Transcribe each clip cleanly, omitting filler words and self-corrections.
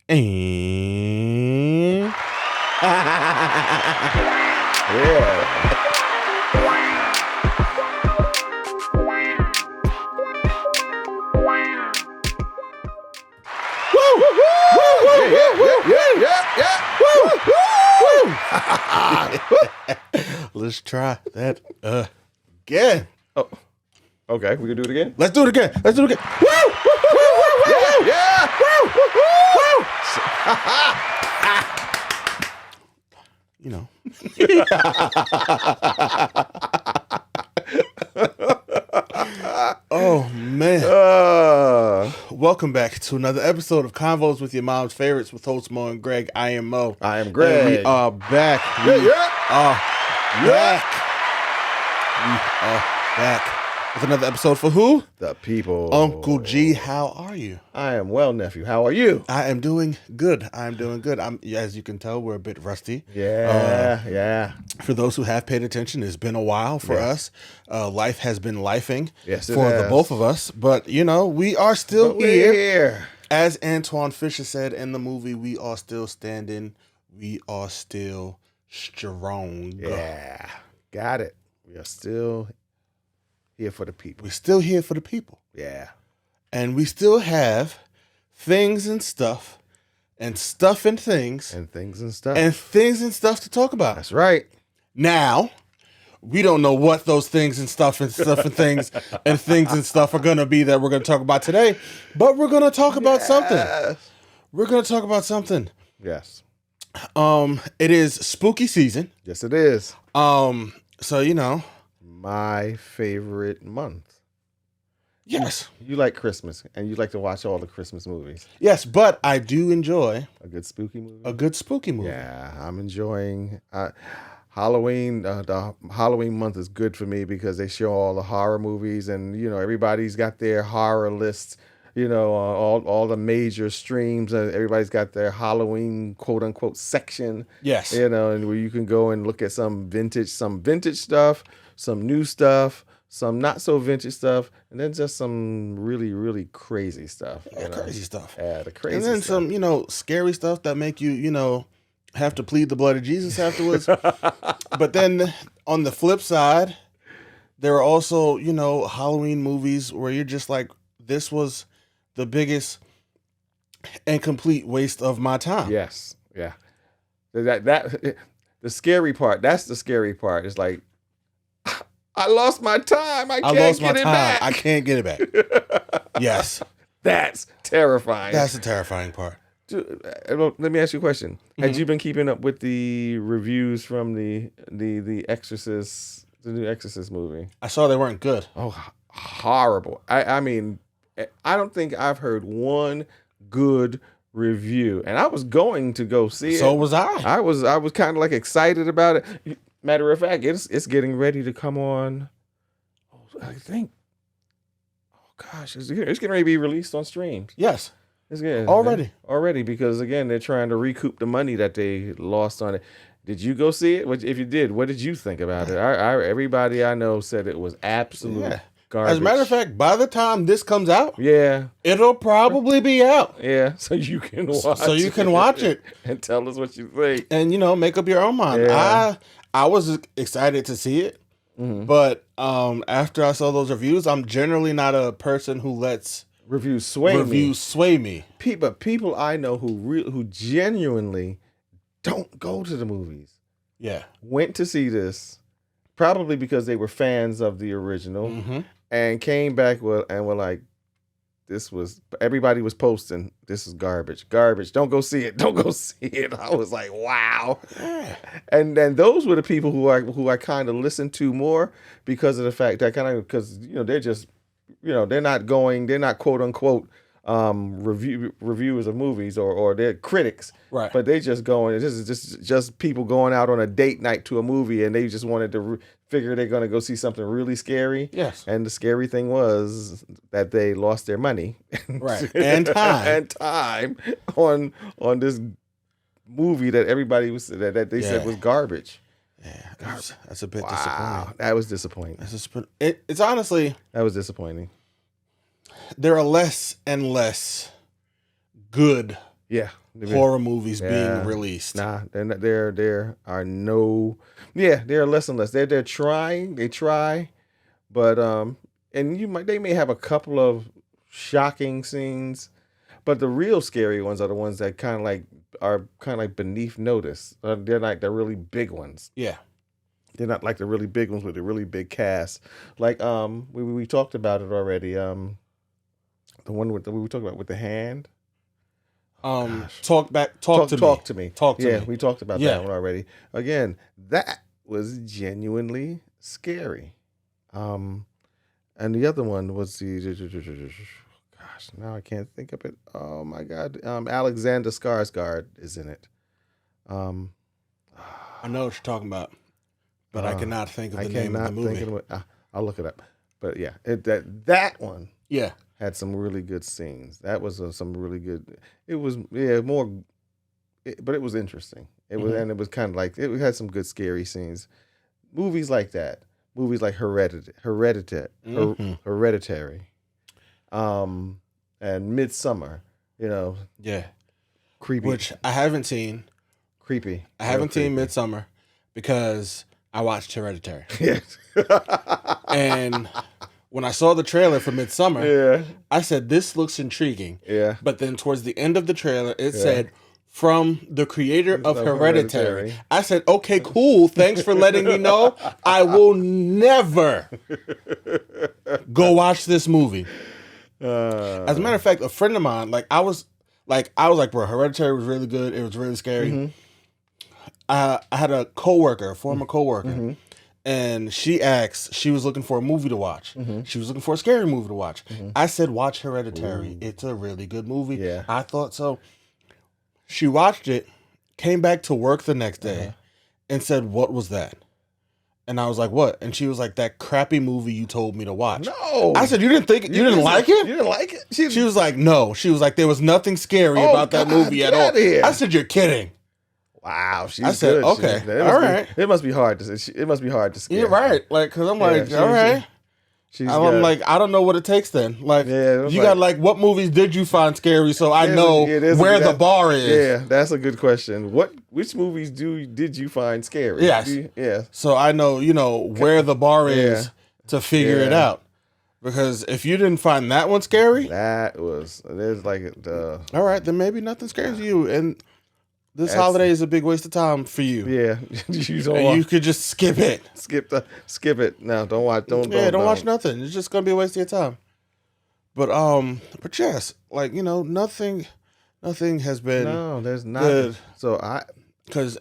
And Yeah. let's try that again. Oh, okay. We can do it again. Let's do it again. Yeah. You know. Oh man. Welcome back to another episode of Convos with Your Mom's Favorites with host Mo and Greg. I am Mo. I am Greg. And we are back. We are back with another episode for who? The people. Uncle G, how are you? I am well, nephew. How are you? I am doing good. I'm, as you can tell, we're a bit rusty. Yeah. For those who have paid attention, it's been a while for us. Life has been lifing for the both of us. But, you know, we are still here. As Antoine Fisher said in the movie, we are still standing. We are still strong. Yeah. Got it. We are still here for the people. We're still here for the people. Yeah. And we still have things and stuff and stuff and things. And things and stuff. And things and stuff to talk about. That's right. Now, we don't know what those things and stuff and things and things and stuff are going to be that we're going to talk about today, but we're going to talk about something. We're going to talk about something. Yes. It is spooky season. Yes, it is. So, you know. My favorite month. Yes. You like Christmas, and you like to watch all the Christmas movies. Yes, but I do enjoy a good spooky movie. Yeah, I'm enjoying Halloween. The Halloween month is good for me because they show all the horror movies, and you know everybody's got their horror lists. You know all the major streams, and everybody's got their Halloween quote unquote section. Yes. You know, and where you can go and look at some vintage stuff, some new stuff, some not so vintage stuff, and then just some really, really crazy stuff. Crazy stuff. Yeah, the crazy stuff. And then some, you know, scary stuff that make you, you know, have to plead the blood of Jesus afterwards. But then on the flip side, there are also, you know, Halloween movies where you're just like, this was the biggest and complete waste of my time. Yes. Yeah. The scary part, that's the scary part. It's like, I lost my time. I can't get it back. I can't get it back. Yes. That's terrifying. That's the terrifying part. Dude, let me ask you a question. Mm-hmm. Had you been keeping up with the reviews from the Exorcist, the new Exorcist movie? I saw they weren't good. Oh, horrible. I mean, I don't think I've heard one good review. And I was going to go see it. So was I. I was kind of like excited about it. Matter of fact, it's getting ready to come on. I think. Oh gosh, it's getting ready to be released on streams. Yes, it's good already because again they're trying to recoup the money that they lost on it. Did you go see it? If you did, what did you think about it? Everybody I know said it was absolute garbage. As a matter of fact, by the time this comes out, it'll probably be out. Yeah, so you can watch. So you can watch it and tell us what you think, and you know make up your own mind. Yeah. I was excited to see it, but after I saw those reviews, I'm generally not a person who lets reviews sway me. People I know who genuinely don't go to the movies. Yeah, went to see this probably because they were fans of the original and came back and were like, everybody was posting, this is garbage. Don't go see it. I was like, wow. And then those were the people who I kind of listened to more because of the fact that because, you know, they're just, you know, they're not quote unquote reviewers of movies or they're critics, right? But they just going. This is just people going out on a date night to a movie, and they just wanted to figure they're going to go see something really scary. Yes. And the scary thing was that they lost their money, right, and time on this movie that everybody was that they said was garbage. Yeah, that's a bit disappointing. That was disappointing. It's honestly that was disappointing. There are less and less good Yeah. horror movies Yeah. being released. Nah, there are no. Yeah, there are less and less. They're trying. They try, but and they may have a couple of shocking scenes, but the real scary ones are the ones that are kind of like beneath notice. They're like the really big ones. Yeah. They're not like the really big ones with the really big cast. Like we talked about it already. The one we talked about with the hand. Talk to me. Yeah, we talked about that one already. Again, that was genuinely scary. And the other one was gosh, now I can't think of it. Oh my God. Alexander Skarsgård is in it. I know what you're talking about, but I cannot think of the name of the movie. I'll look it up. But yeah, that one. Yeah. Had some really good scenes. That was some really good. It was but it was interesting. It was and it was kind of like it had some good scary scenes. Movies like that. Movies like Hereditary, and Midsummer. Yeah. Creepy. Which I haven't seen. Creepy. I haven't seen Midsummer because I watched Hereditary. Yes. And when I saw the trailer for Midsummer, I said, this looks intriguing. Yeah. But then towards the end of the trailer, it said, from the creator of Hereditary. I said, okay, cool. Thanks for letting me know. I will never go watch this movie. As a matter of fact, a friend of mine, I was like, bro, Hereditary was really good. It was really scary. Mm-hmm. I had a former coworker, and she was looking for a movie to watch. She was looking for a scary movie to watch. I said, watch Hereditary. Ooh. It's a really good movie. Yeah. I thought so. She watched it, came back to work the next day, and said, what was that? And I was like, what? And she was like, that crappy movie you told me to watch. No. I said, you didn't like it? You didn't like it? She was like, no. She was like, there was nothing scary about that movie at all. Here. I said, you're kidding. Wow, I said, good. Okay, all right. It must be hard to scare. You're right. Because I'm like, all right. I'm like, I don't know what it takes then. What movies did you find scary so I know where the bar is? Yeah, that's a good question. Which movies did you find scary? Yes. Yeah. So I know, where the bar is to figure it out. Because if you didn't find that one scary, all right, then maybe nothing scares you. And this holiday is a big waste of time for you. Yeah, you could just skip it. Skip it. No, don't watch. Don't watch nothing. It's just gonna be a waste of your time. But yes, nothing has been. No, there's not. Good. So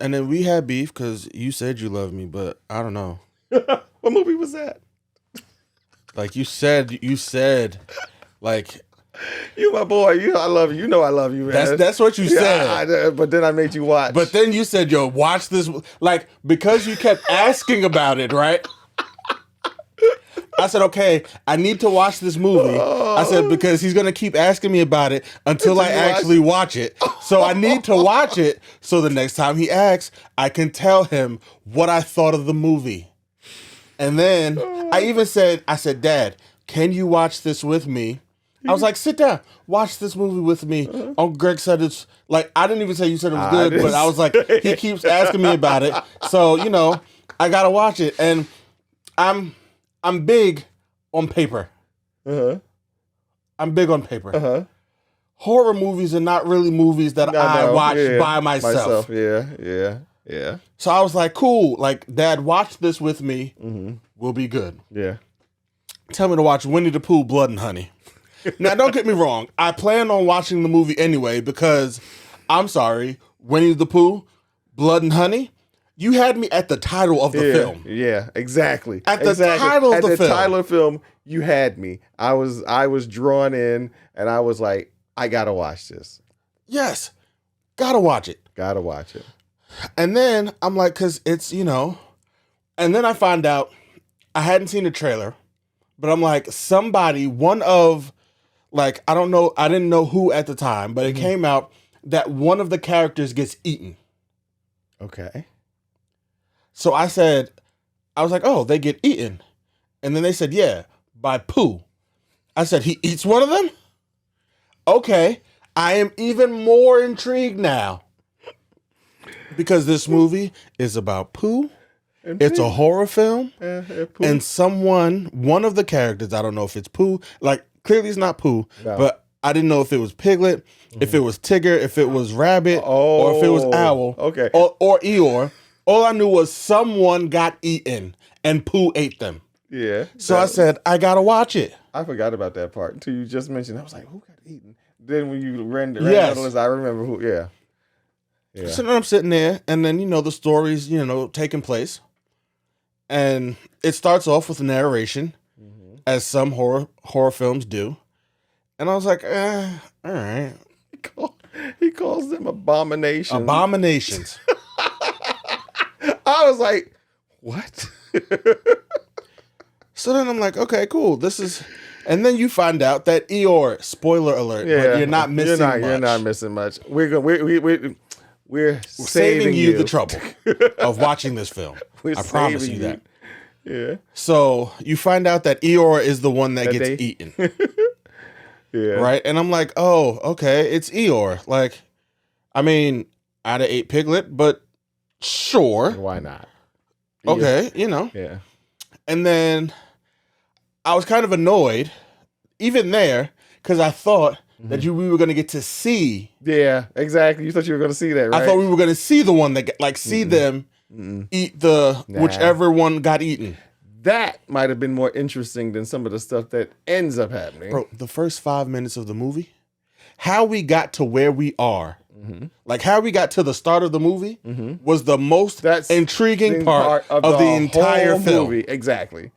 and then we had beef because you said you loved me, but I don't know. What movie was that? You said, you my boy. I love you. You know I love you, man. That's what you said. But then I made you watch. But then you said, yo, watch this. Because you kept asking about it, right? I said, okay, I need to watch this movie. I said, because he's going to keep asking me about it until I actually watch it. So I need to watch it so the next time he asks, I can tell him what I thought of the movie. And then I said, Dad, can you watch this with me? I was like, sit down, watch this movie with me. Uncle Greg said it's I didn't even say you said it was good, but I was like, he keeps asking me about it. So, I got to watch it. And I'm big on paper. I'm big on paper. Horror movies are not really movies that I watch by myself. Yeah. So I was like, cool. Dad, watch this with me. We'll be good. Yeah. Tell me to watch Winnie the Pooh, Blood and Honey. Now, don't get me wrong. I plan on watching the movie anyway because, I'm sorry, Winnie the Pooh, Blood and Honey, you had me at the title of the film. Yeah, exactly. At the title of the film. title of the film, you had me. I was drawn in, and I was like, I gotta watch this. Yes, gotta watch it. Gotta watch it. And then I'm like, because it's, and then I find out I hadn't seen the trailer, but I'm like, I don't know, I didn't know who at the time, but it came out that one of the characters gets eaten. Okay. So I was like, oh, they get eaten. And then they said, yeah, by Pooh. I said, he eats one of them? Okay. I am even more intrigued now because this movie is about Pooh. It's a horror film, and one of the characters, I don't know if it's Pooh, like clearly it's not Pooh, but I didn't know if it was Piglet, if it was Tigger, if it was Rabbit, or if it was Owl, or Eeyore. All I knew was someone got eaten, and Pooh ate them. Yeah. So I said, I gotta watch it. I forgot about that part until you just mentioned. I was like, who got eaten? Then when you ran down the list, I remember who. Yeah. So then I'm sitting there, and then the story's taking place, and it starts off with a narration, as some horror films do, and I was like, all right. He calls them abominations. Abominations. I was like, what? So then I'm like, okay, cool. And then you find out that Eeyore, spoiler alert, but you're not missing much. You're not missing much. We're saving you the trouble of watching this film. I promise you that. Yeah. So you find out that Eeyore is the one that gets eaten. Yeah. Right? And I'm like, oh, okay, it's Eeyore. Like, I mean, I'd have ate Piglet, but sure. Why not? Okay, Yeah. And then I was kind of annoyed, even there, because I thought that we were going to get to see. Yeah, exactly. You thought you were going to see that, right? I thought we were going to see the one that, see them eat whichever one got eaten. That might have been more interesting than some of the stuff that ends up happening. Bro, the first 5 minutes of the movie, how we got to where we are, like how we got to the start of the movie, was the most intriguing part of the entire film. Movie. Exactly.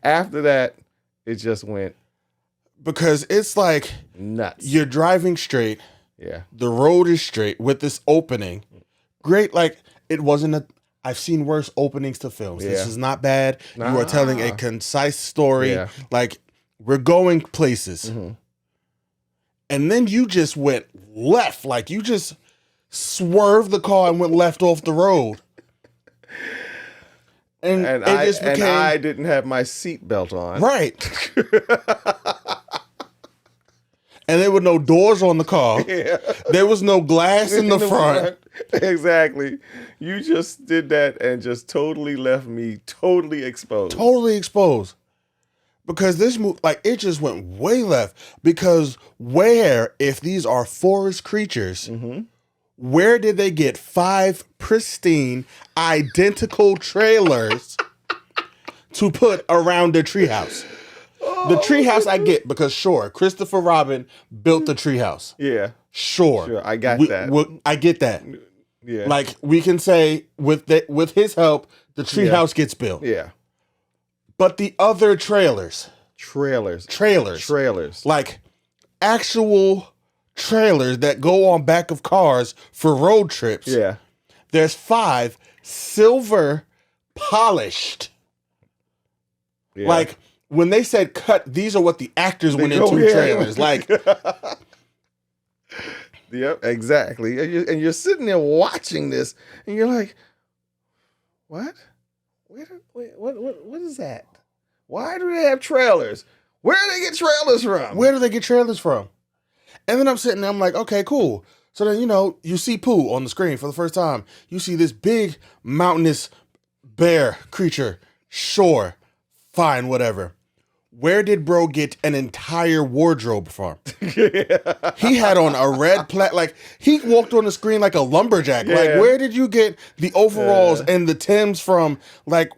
After that, it just went because it's like nuts. You're driving straight. Yeah. The road is straight with this opening. Great. Like it wasn't I've seen worse openings to films. Yeah. This is not bad. Nah. You are telling a concise story. Yeah. Like we're going places. And then you just went left. Like you just swerved the car and went left off the road. And I didn't have my seatbelt on. Right. And there were no doors on the car. Yeah. There was no glass in the front. Exactly. You just did that and just totally left me totally exposed. Totally exposed. Because this movie, like, it just went way left. Because if these are forest creatures, where did they get 5 pristine, identical trailers to put around the treehouse? The treehouse I get because sure, Christopher Robin built the treehouse. Yeah. Sure. I got that. I get that. Yeah. Like we can say with his help, the treehouse gets built. Yeah. But the other trailers. Like actual trailers that go on back of cars for road trips. Yeah. There's 5 silver polished. Yeah. Like when they said cut, these are what the actors went into trailers. Like, yep, exactly. And you're sitting there watching this, and you're like, "What? What is that? Why do they have trailers? Where do they get trailers from? And then I'm sitting there, I'm like, okay, cool. So then you see Pooh on the screen for the first time. You see this big mountainous bear creature. Sure, fine, whatever. Where did bro get an entire wardrobe from? He had on a red like he walked on the screen like a lumberjack. Yeah. Like where did you get the overalls and the Timbs from? Like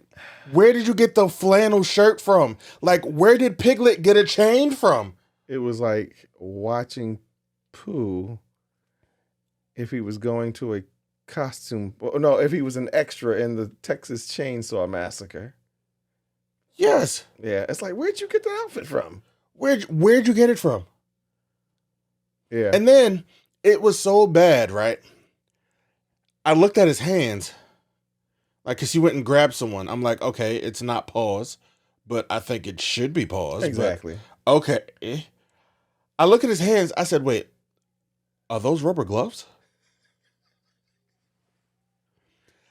where did you get the flannel shirt from? Like where did Piglet get a chain from? It was like watching Pooh if he was going to a costume. No, if he was an extra in the Texas Chainsaw Massacre. Yes. Yeah. It's like, where'd you get the outfit from? Where'd you get it from? Yeah. And then it was so bad, right? I looked at his hands. Like, because he went and grabbed someone. I'm like, okay, it's not paws, but I think it should be paws. Exactly. But, okay. I look at his hands. I said, wait, are those rubber gloves?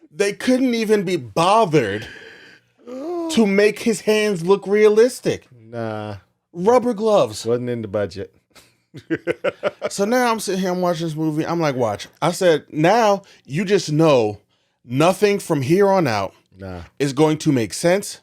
They couldn't even be bothered to make his hands look realistic. Nah. Rubber gloves. Wasn't in the budget. So now I'm sitting here, I'm watching this movie. I'm like, watch. I said, now you just know nothing from here on out is going to make sense.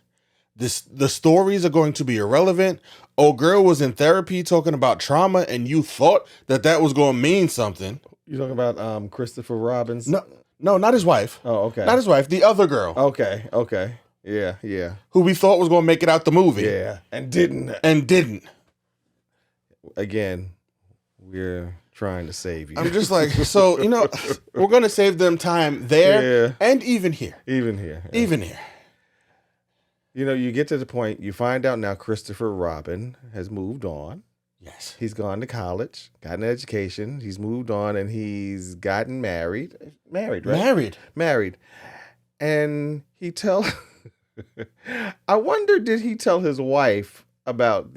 The stories are going to be irrelevant. Old girl was in therapy talking about trauma, and you thought that was going to mean something. You talking about Christopher Robbins? No, not his wife. Oh, okay. Not his wife. The other girl. Okay. Yeah. Who we thought was going to make it out the movie. Yeah, and didn't. Again, we're trying to save you. I'm just like, so, we're going to save them time there and even here. Even here. Even here. You get to the point, you find out now Christopher Robin has moved on. Yes. He's gone to college, gotten an education. He's moved on, and he's gotten married. Married, right? Married. And I wonder, did he tell his wife about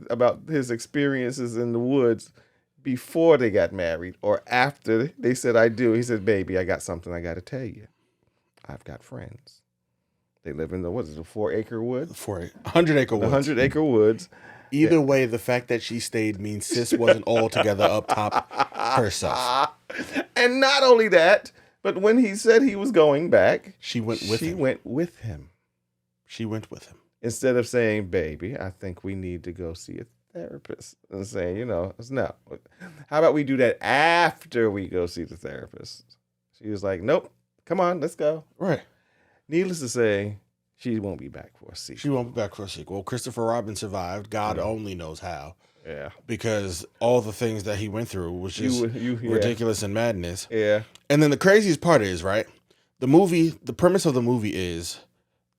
about his experiences in the woods before they got married or after they said, I do? He said, baby, I got something I got to tell you. I've got friends. They live in the 4-acre woods? 100-acre woods. 100-acre woods. Either way, the fact that she stayed means sis wasn't altogether up top herself. And not only that, but when he said he was going back, she went with him. She went with him. Instead of saying, baby, I think we need to go see a therapist. And saying, no. How about we do that after we go see the therapist? She was like, nope, come on, let's go. Right. Needless to say, she won't be back for a sequel. Christopher Robin survived. God only knows how. Yeah. Because all the things that he went through was just ridiculous and madness. Yeah. And then the craziest part is, right? The premise of the movie is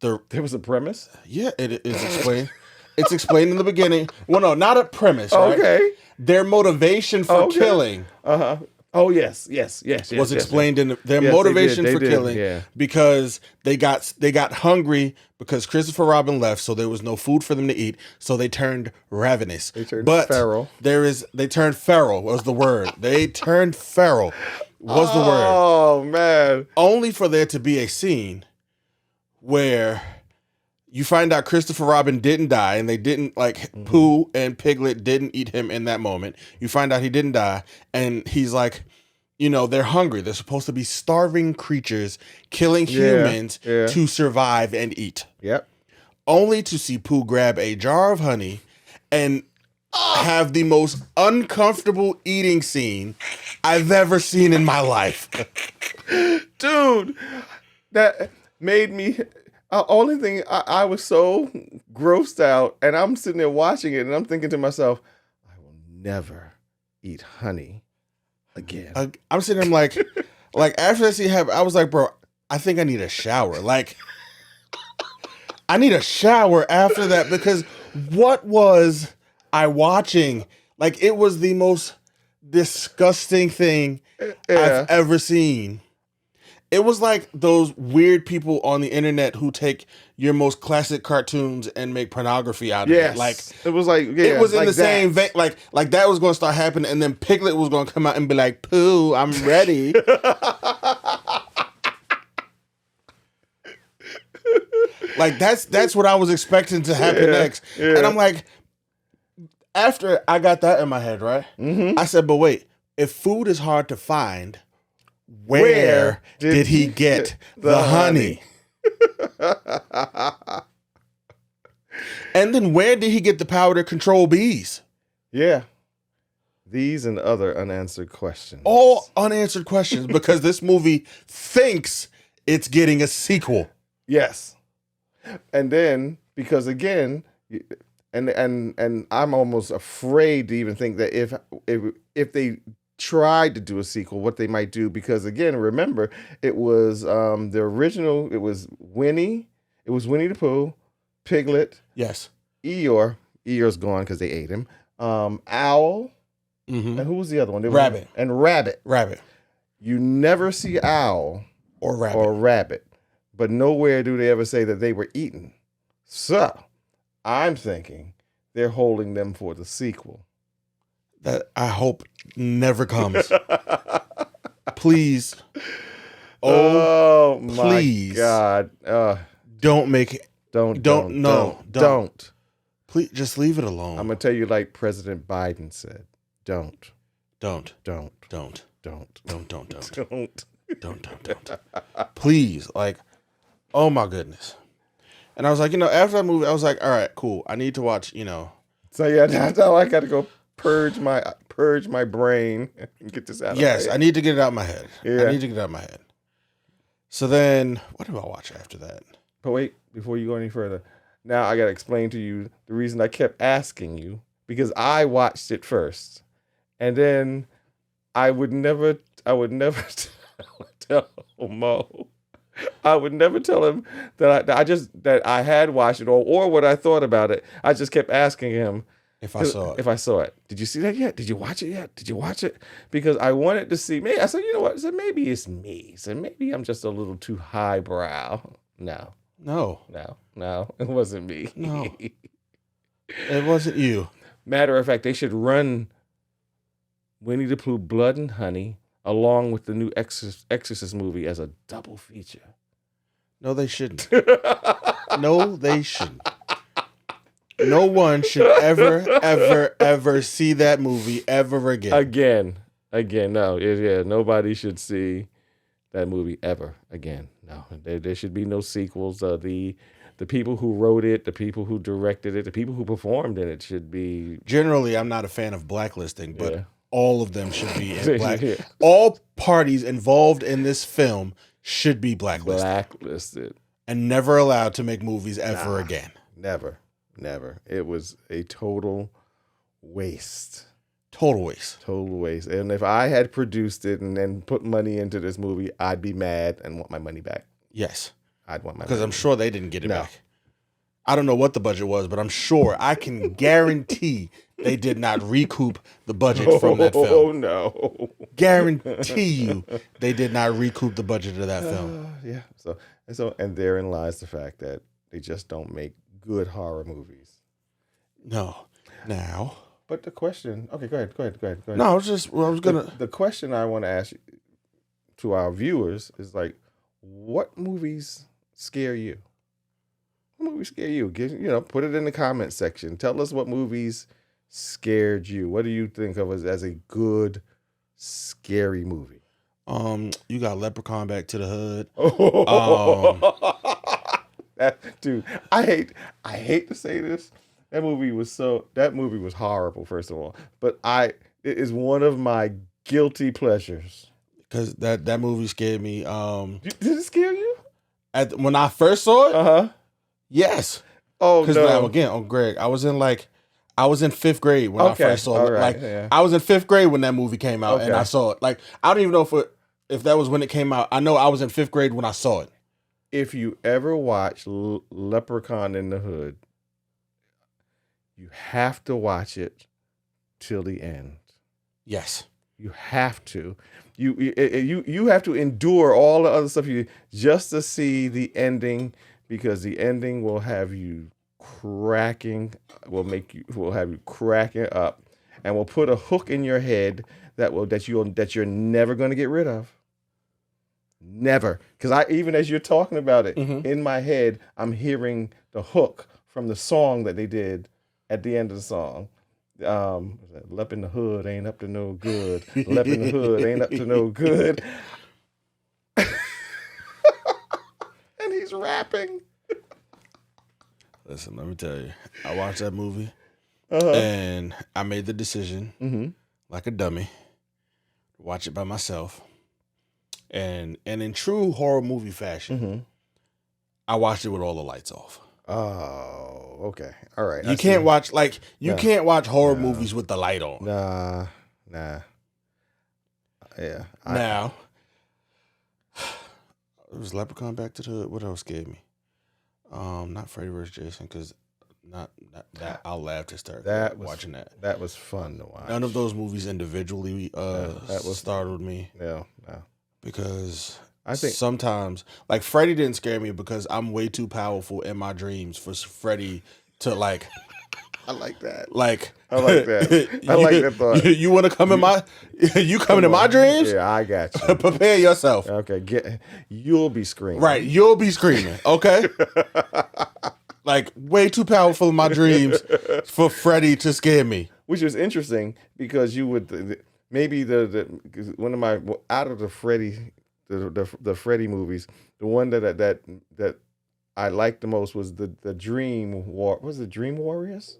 there was a premise? Yeah, it is explained. It's explained in the beginning. Well, no, not a premise, right? Okay. Their motivation for killing. Uh-huh. Oh, yes. Was explained in their motivation for killing because they got hungry because Christopher Robin left, so there was no food for them to eat, so they turned ravenous. They turned feral. They turned feral was the word. They turned feral was the word. Oh, man. Only for there to be a scene where you find out Christopher Robin didn't die, and they didn't, Pooh and Piglet didn't eat him in that moment. You find out he didn't die, and he's like, they're hungry. They're supposed to be starving creatures, killing humans to survive and eat. Yep. Only to see Pooh grab a jar of honey and have the most uncomfortable eating scene I've ever seen in my life. Dude, that made me... only thing, I was so grossed out, and I'm sitting there watching it, and I'm thinking to myself, I will never eat honey again. I'm sitting there, like after that scene happened, I was like, bro, I think I need a shower. I need a shower after that, because what was I watching? It was the most disgusting thing I've ever seen. It was like those weird people on the internet who take your most classic cartoons and make pornography out of it. It was it was in the same vein. Like that was going to start happening, and then Piglet was going to come out and be like, "Pooh, I'm ready." That's what I was expecting to happen next, and I'm like, after I got that in my head, right? Mm-hmm. I said, but wait, if food is hard to find, where did he get the honey? And then where did he get the power to control bees? Yeah. These and other unanswered questions. All unanswered questions, because this movie thinks it's getting a sequel. Yes. And then, because again, and I'm almost afraid to even think that if they tried to do a sequel, what they might do, because again, remember, it was the original, it was Winnie the Pooh, Piglet, yes, Eeyore's gone because they ate him, Owl, and who was the other one? Rabbit. And Rabbit. You never see Owl or Rabbit, but nowhere do they ever say that they were eaten. So I'm thinking they're holding them for the sequel. That I hope never comes. Please. Oh please. My God. Don't make it. Don't. Please just leave it alone. I'm going to tell you like President Biden said. Don't. Don't. Don't. Don't. Don't. Don't. Don't. Don't. Don't. Don't. Please, like, oh my goodness. And I was like, after that movie, I was like, all right, cool. I need to watch, So yeah, now I got to go purge my brain and get this out. Yes, of my I need to get it out of my head. Yeah. I need to get it out of my head. So then, what did I watch after that? But wait, before you go any further, now I got to explain to you the reason I kept asking you, because I watched it first, and then I would never tell Mo. I would never tell him that I had watched it or what I thought about it. I just kept asking him If I saw it. If I saw it. Did you see that yet? Did you watch it yet? Did you watch it? Because I wanted to see. I said, you know what? I said, maybe it's me. I said, maybe I'm just a little too highbrow. No, it wasn't me. No. It wasn't you. Matter of fact, they should run Winnie the Pooh Blood and Honey along with the new Exorcist movie as a double feature. No, they shouldn't. No, they shouldn't. No one should ever see that movie ever again. Again. No, nobody should see that movie ever again. No, there should be no sequels. The people who wrote it, the people who directed it, the people who performed in it should be. Generally, I'm not a fan of blacklisting, but all of them should be in black. Yeah. All parties involved in this film should be blacklisted. And never allowed to make movies ever again. Never. It was a total waste. Total waste. And if I had produced it and then put money into this movie, I'd be mad and want my money back. Yes. I'd want my money because I'm sure they didn't get it No. back. I don't know what the budget was, but I'm sure I can guarantee they did not recoup the budget from that film. Oh, no. Guarantee you they did not recoup the budget of that film. Yeah. And therein lies the fact that they just don't make good horror movies. No. Now. But the question, okay, go ahead. No, I was gonna. The question I want to ask you, to our viewers is like, what movies scare you? What movies scare you? Put it in the comment section. Tell us what movies scared you. What do you think of as a good scary movie? You got Leprechaun Back to the Hood. Dude, I hate to say this. That movie was horrible, first of all. But it is one of my guilty pleasures. Because that movie scared me. Did it scare you? When I first saw it? Uh-huh. Yes. Oh, no. Because again, Greg, I was in 5th grade when I first saw it. Right, I was in 5th grade when that movie came out, and Okay. I saw it. Like, I don't even know if that was when it came out. I know I was in 5th grade when I saw it. If you ever watch Leprechaun in the Hood, you have to watch it till the end. Yes. You have to. You have to endure all the other stuff just to see the ending, because the ending will have you cracking, will have you cracking up, and will put a hook in your head that you're never going to get rid of. Never. Because even as you're talking about it, in my head, I'm hearing the hook from the song that they did at the end of the song. Lep in the hood ain't up to no good. Lep in the hood ain't up to no good. And he's rapping. Listen, let me tell you. I watched that movie, and I made the decision, like a dummy, to watch it by myself. And in true horror movie fashion, I watched it with all the lights off. Oh, okay. All right. You can't watch horror movies with the light on. Nah. Yeah. Now, it was Leprechaun Back to the Hood. What else scared me? Not Freddy vs. Jason, because not that I'll laugh to start watching that. That was fun to watch. None of those movies individually startled me. No. Because I think sometimes, like, Freddy didn't scare me because I'm way too powerful in my dreams for Freddy to, like... I like that. Like, I like that. I like that thought. You want to come in my... You coming in my dreams? Yeah, I got you. Prepare yourself. Okay, you'll be screaming. Right, you'll be screaming, okay? Like, way too powerful in my dreams for Freddy to scare me. which was interesting because you would maybe one of my out of the Freddy the Freddy movies, the one that I liked the most was the Dream War. Was it Dream Warriors?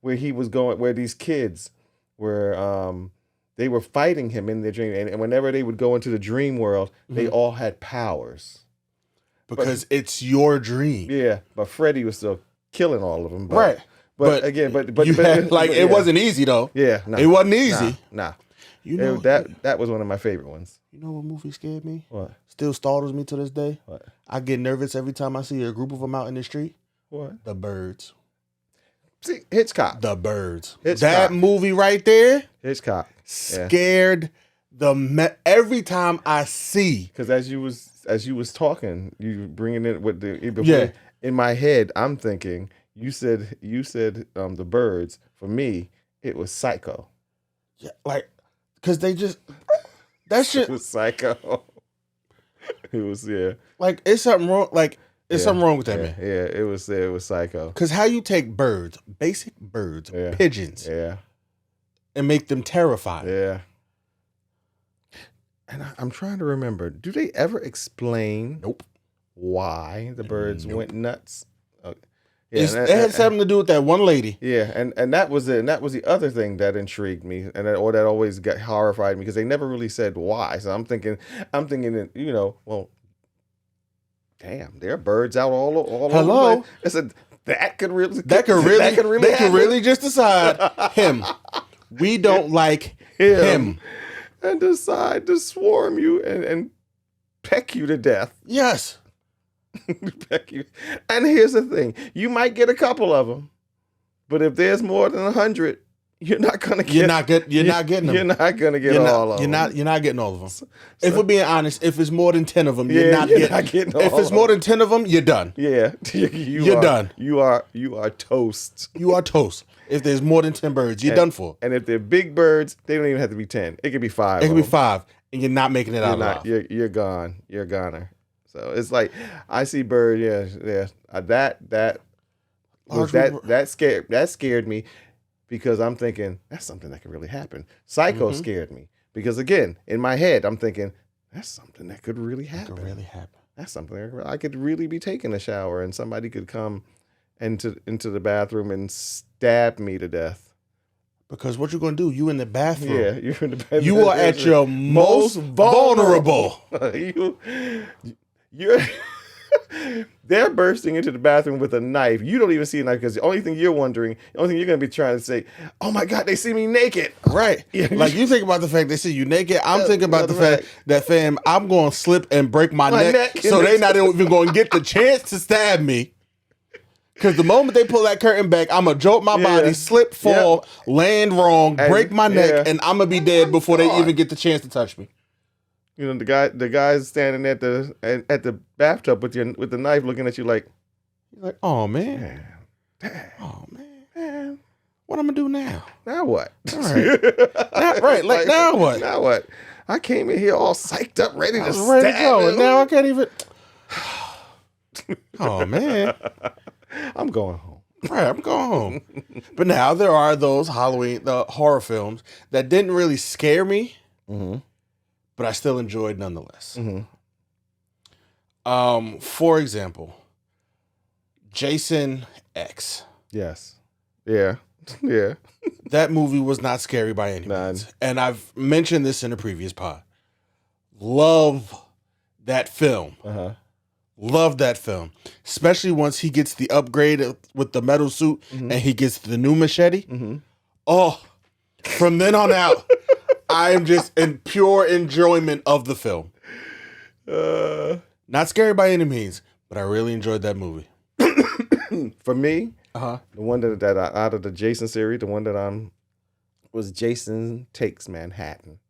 Where he was going, where these kids were, they were fighting him in their dream, and whenever they would go into the dream world, they all had powers. Because it's your dream. Yeah, but Freddy was still killing all of them. Right. But again, it wasn't easy though. Yeah, no, it wasn't easy. Nah. You know that was one of my favorite ones. You know what movie scared me? What? Still startles me to this day. What? I get nervous every time I see a group of them out in the street. What? The Birds. See, Hitchcock. The Birds. Hitchcock. That movie right there. Hitchcock. Scared every time I see. Because as you was talking, you bringing it with the in my head, I'm thinking you said the Birds. For me, it was Psycho. Yeah, like because they just that shit It was Psycho. It was like it's something wrong. Like it's something wrong with that man. Yeah, it was Psycho. Because how you take birds, basic birds, pigeons, and make them terrified. Yeah. And I'm trying to remember. Do they ever explain? Nope. Why the birds went nuts? It had something to do with that one lady. Yeah, and that was it. And that was the other thing that intrigued me, and that always got horrified me because they never really said why. So I'm thinking that well, damn, there are birds out all Hello. over. I said they could really just decide him. We don't like him. And decide to swarm you and peck you to death. Yes. Peck you. And here's the thing. You might get a couple of them. But if there's more than 100, you're not going to get... You're not getting them. You're not going to get all of them. You're not getting all of them. So, if we're being honest, if it's more than 10 of them, you're not getting all of them. If it's more than 10 of them, you're done. Yeah. You're done. You are toast. You are toast. If there's more than 10 birds, you're done for. And if they're big birds, they don't even have to be 10. It could be 5. It could be 5, and you're not making it out alive. You're gone. You're a goner. So it's like I see bird. Yeah. That scared me because I'm thinking that's something that could really happen. Psycho scared me because again in my head I'm thinking that's something that could really happen. That's something I could really be taking a shower and somebody could come into the bathroom and stab me to death. Because what you're going to do, you in the bathroom. Yeah, you're in the bathroom. You are at your most vulnerable. They're bursting into the bathroom with a knife. You don't even see a knife because the only thing you're going to be trying to say, oh my God, they see me naked. Right. Like you think about the fact they see you naked. I'm thinking about the fact that, fam, I'm going to slip and break my neck so they're not even going to get the chance to stab me. Because the moment they pull that curtain back, I'm going to jolt my body, slip, fall, land wrong, break my neck, and I'm going to be dead before they even get the chance to touch me. You know, the guy's standing at the bathtub with the knife looking at you like, oh, man. Oh, man. What I'm going to do now? Now what? All right. Now what? Now what? I came in here all psyched up, ready to go. And now I can't even... Oh, man. I'm going home. Right, I'm going home. But now there are those the horror films that didn't really scare me, but I still enjoyed nonetheless. For example, Jason X. Yes. Yeah. Yeah. That movie was not scary by any means. And I've mentioned this in a previous pod. Love that film. Love that film, especially once he gets the upgrade with the metal suit and he gets the new machete. Oh, from then on out, I am just in pure enjoyment of the film. Not scary by any means, but I really enjoyed that movie. For me, the one that out of the Jason series, the one that was Jason Takes Manhattan,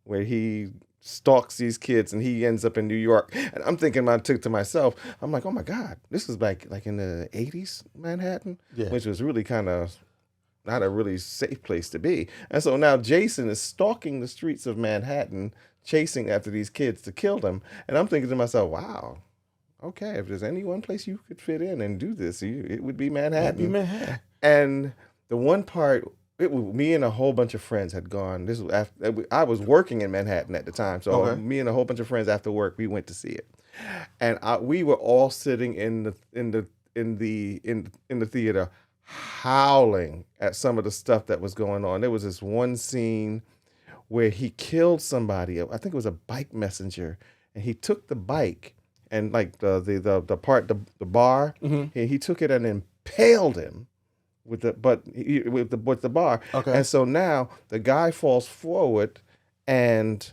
where he stalks these kids and he ends up in New York. And I'm thinking to myself, I'm like, oh my God, this was like in the 80s Manhattan, which was really kind of not a really safe place to be. And so now Jason is stalking the streets of Manhattan, chasing after these kids to kill them. And I'm thinking to myself, wow, okay, if there's any one place you could fit in and do this, it would be Manhattan. It'd be Manhattan. And the one part Me and a whole bunch of friends had gone. This was after I was working in Manhattan at the time, so Okay. me and a whole bunch of friends after work, we went to see it, and we were all sitting in the theater, howling at some of the stuff that was going on. There was this one scene where he killed somebody. I think it was a bike messenger, and he took the bike and like the bar, he took it and impaled him with the bar. Okay. And so now the guy falls forward and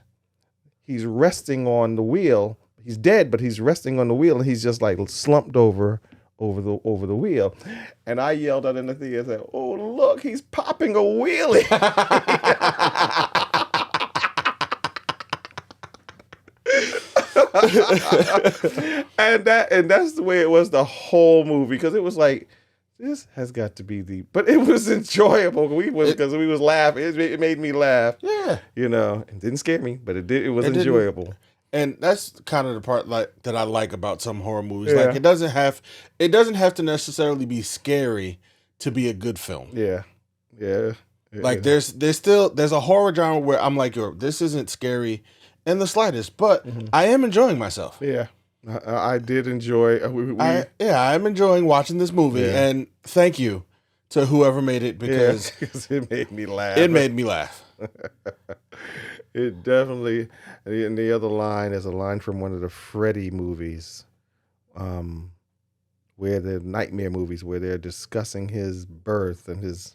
he's resting on the wheel. He's dead, but he's resting on the wheel, and he's just like slumped over the wheel. And I yelled out in the theater, "Oh, look, he's popping a wheelie." and that's the way it was the whole movie, because it was like, this has got to be but it was enjoyable. Because we was laughing. It made me laugh. Yeah. It didn't scare me, but it was enjoyable. And that's kind of the part that I like about some horror movies. Yeah. Like it doesn't have to necessarily be scary to be a good film. Yeah. Like there's a horror genre where I'm like, yo, this isn't scary in the slightest, but I am enjoying myself. Yeah. I did enjoy. I'm enjoying watching this movie, and thank you to whoever made it, because it made me laugh. It made me laugh. It definitely. And the other line is a line from one of the Freddy movies, where the nightmare movies, where they're discussing his birth, and his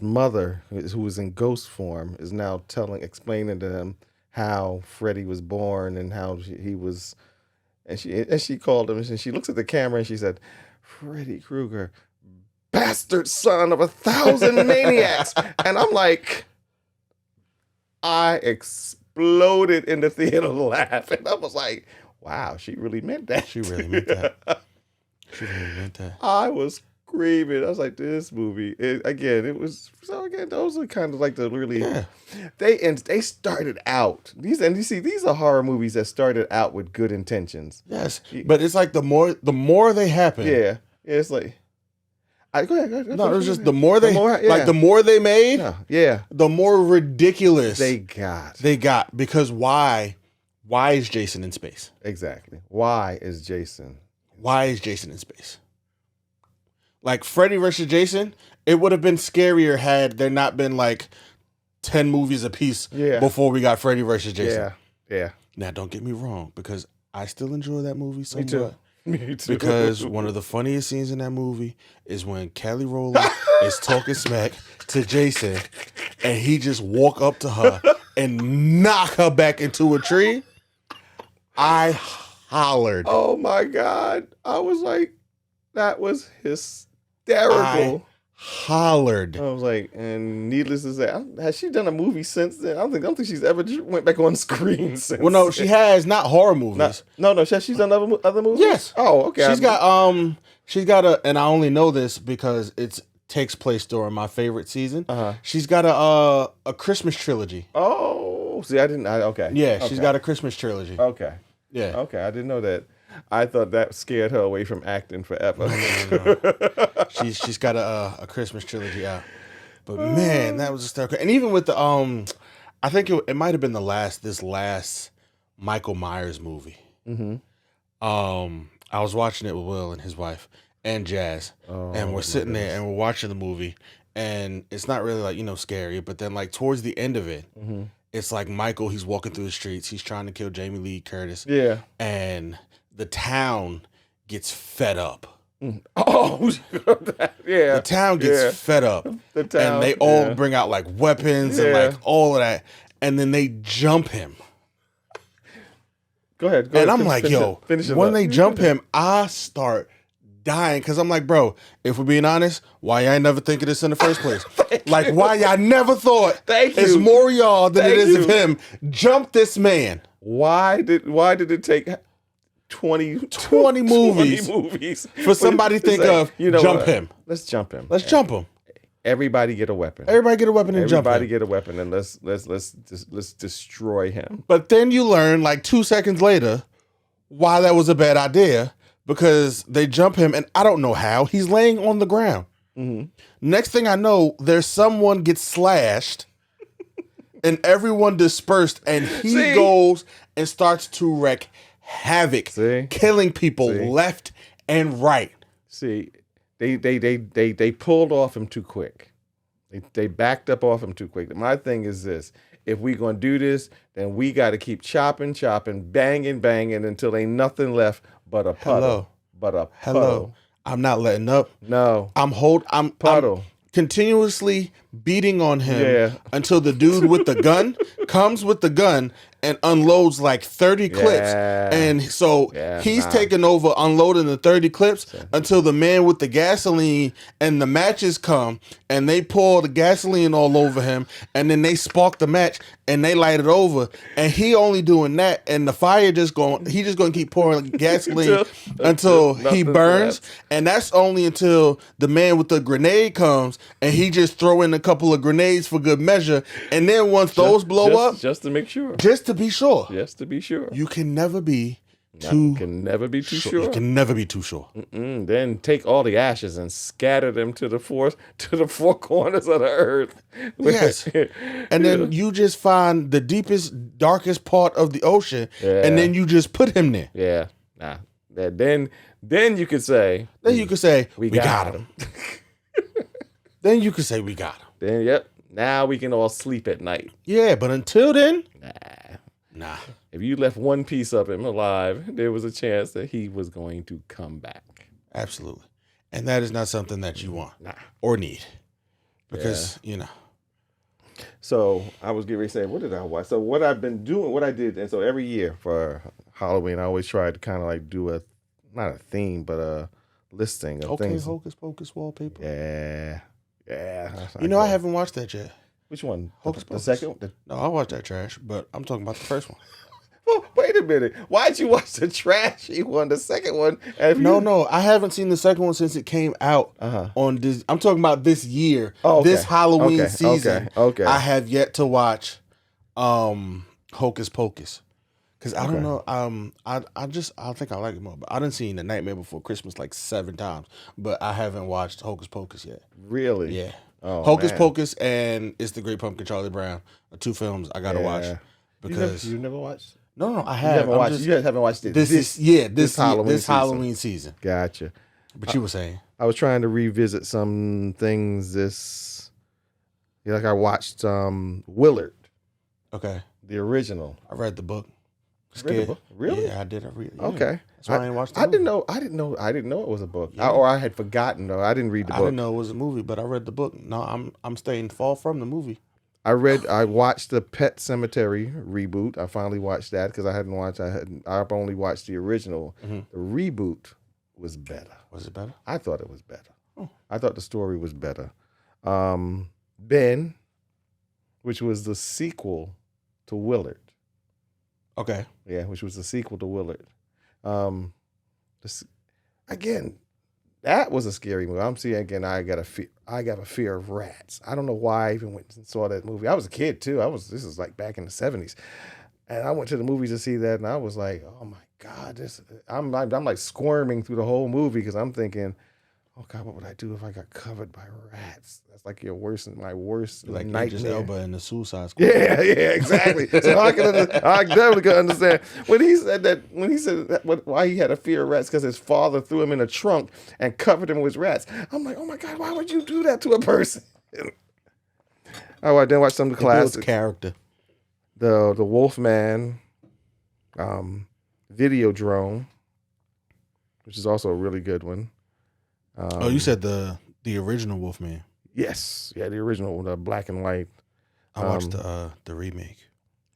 mother, who was in ghost form, is now explaining to him how Freddy was born and how he was. And she called him, and she looks at the camera and she said, "Freddy Krueger, bastard son of 1,000 maniacs." And I'm like, I exploded in the theater laughing. I was like, wow, she really meant that. She really meant that. She really meant that. I was screaming. I was like, this movie, those are kind of like the really, they started out, these are horror movies that started out with good intentions. Yes, but it's like the more they happen. Yeah, it's like, go ahead. No, it was just the more they made, the more ridiculous they got. Because why is Jason in space? Exactly. Why is Jason in space? Like Freddy versus Jason, it would have been scarier had there not been like 10 movies apiece before we got Freddy versus Jason. Yeah. Now, don't get me wrong, because I still enjoy that movie so much. Me too. Because one of the funniest scenes in that movie is when Kelly Rowland is talking smack to Jason, and he just walk up to her and knock her back into a tree. I hollered. Oh my God. I was like, that was hysterical. I hollered. I was like, and needless to say, has she done a movie since then? I don't think she's ever went back on screen since. Well, no, she has, not horror movies. No, she's done other movies? Yes. Oh, okay. She's got a, and I only know this because it takes place during my favorite season. She's got a Christmas trilogy. Oh, see, okay. Yeah, she's got a Christmas trilogy. Okay. Yeah. Okay, I didn't know that. I thought that scared her away from acting forever. No. She's got a Christmas trilogy out. But man, that was hysterical. And even with the I think it might have been this last Michael Myers movie. Mm-hmm. I was watching it with Will and his wife and Jazz, and we're sitting there and we're watching the movie, and it's not really like scary, but then like towards the end of it, it's like Michael, he's walking through the streets, he's trying to kill Jamie Lee Curtis, and the town gets fed up. Oh, yeah. The town gets fed up. The town, and they all bring out like weapons and like all of that, and then they jump him. Go ahead. And I'm like, yo, when they jump him, I start dying, because I'm like, bro, if we're being honest, why y'all never think of this in the first place? Like, why y'all never thought it's more y'all than it is of him? Jump this man. Why did it take 20 movies for somebody to think of, jump him. Let's jump him. Let's jump him. Everybody get a weapon. Everybody get a weapon and jump him. Everybody get a weapon and let's destroy him. But then you learn like 2 seconds later why that was a bad idea, because they jump him and I don't know how he's laying on the ground. Next thing I know, there's someone gets slashed, and everyone dispersed, and he goes and starts to wreak havoc, killing people left and right. See, they pulled off him too quick. They backed up off him too quick. My thing is this: if we gonna do this, then we got to keep chopping, banging until ain't nothing left but a puddle. Hello. I'm not letting up. No. I'm puddle. Continuously beating on him until the dude with the gun comes with the gun and unloads like 30 clips. And so he's taking over unloading the 30 clips until the man with the gasoline and the matches come and they pour the gasoline all over him, and then they spark the match and they light it over, and he only doing that, and the fire he just going to keep pouring gasoline until he burns. And that's only until the man with the grenade comes and he just throw in a couple of grenades for good measure. And then once those blow up, just to make sure, just to be sure, you can never be too sure. You can never be too sure. Then take all the ashes and scatter them to the four corners of the earth. Yes, and then you just find the deepest, darkest part of the ocean, and then you just put him there. Yeah, Then you could say. We got him. Then you could say we got him. Then now we can all sleep at night. Yeah, but until then, nah. If you left one piece of him alive, there was a chance that he was going to come back. Absolutely. And that is not something that you want or need. Because, So I was getting ready to say, what did I watch? So what I've been doing, what I did, and so every year for Halloween, I always try to kind of like do not a theme, but a listing of things. Hocus Pocus wallpaper. Yeah. I haven't watched that yet. Which one? Hocus Pocus. The second? No, I watched that trash, but I'm talking about the first one. Well, wait a minute. Why'd you watch the trashy one? The second one? No, I haven't seen the second one since it came out on Disney. I'm talking about this year, this Halloween season. Okay. I have yet to watch Hocus Pocus because I don't know. I think I like it more. But I didn't see The Nightmare Before Christmas like 7 times, but I haven't watched Hocus Pocus yet. Really? Yeah. Oh, Hocus Pocus and It's the Great Pumpkin, Charlie Brown are 2 films I gotta watch because you never watched. No, I have. You haven't watched it. This Halloween season. Gotcha. But you were saying I was trying to revisit some things. I watched Willard. Okay. The original. I read the book. Read the book? Really? Yeah, I did. I read. Yeah. Okay. That's why I didn't watch the movie. movie. I didn't know it was a book. Or I had forgotten though. I didn't read the book. I didn't know it was a movie, but I read the book. No, I'm staying far from the movie. I watched the Pet Cemetery reboot. I finally watched that because I've only watched the original. The reboot was better. Was it better? I thought it was better. I thought the story was better. Ben, which was the sequel to Willard. Okay. Yeah, which was the sequel to Willard. Again, that was a scary movie. I'm seeing again. I got a fear of rats. I don't know why I even went and saw that movie. I was a kid too. This is like back in the 70s, and I went to the movies to see that, and I was like, oh my God, I'm like squirming through the whole movie because I'm thinking, oh God, what would I do if I got covered by rats? That's like my worst like nightmare. Idris Elba in the Suicide Squad. Yeah, exactly. So I definitely can understand when he said why he had a fear of rats because his father threw him in a trunk and covered him with rats. I'm like, oh my God, why would you do that to a person? Oh, I didn't watch some of the classics. Character. The Wolfman, Videodrome, which is also a really good one. You said the original Wolfman. Yes, the original, the black and white. I watched the remake.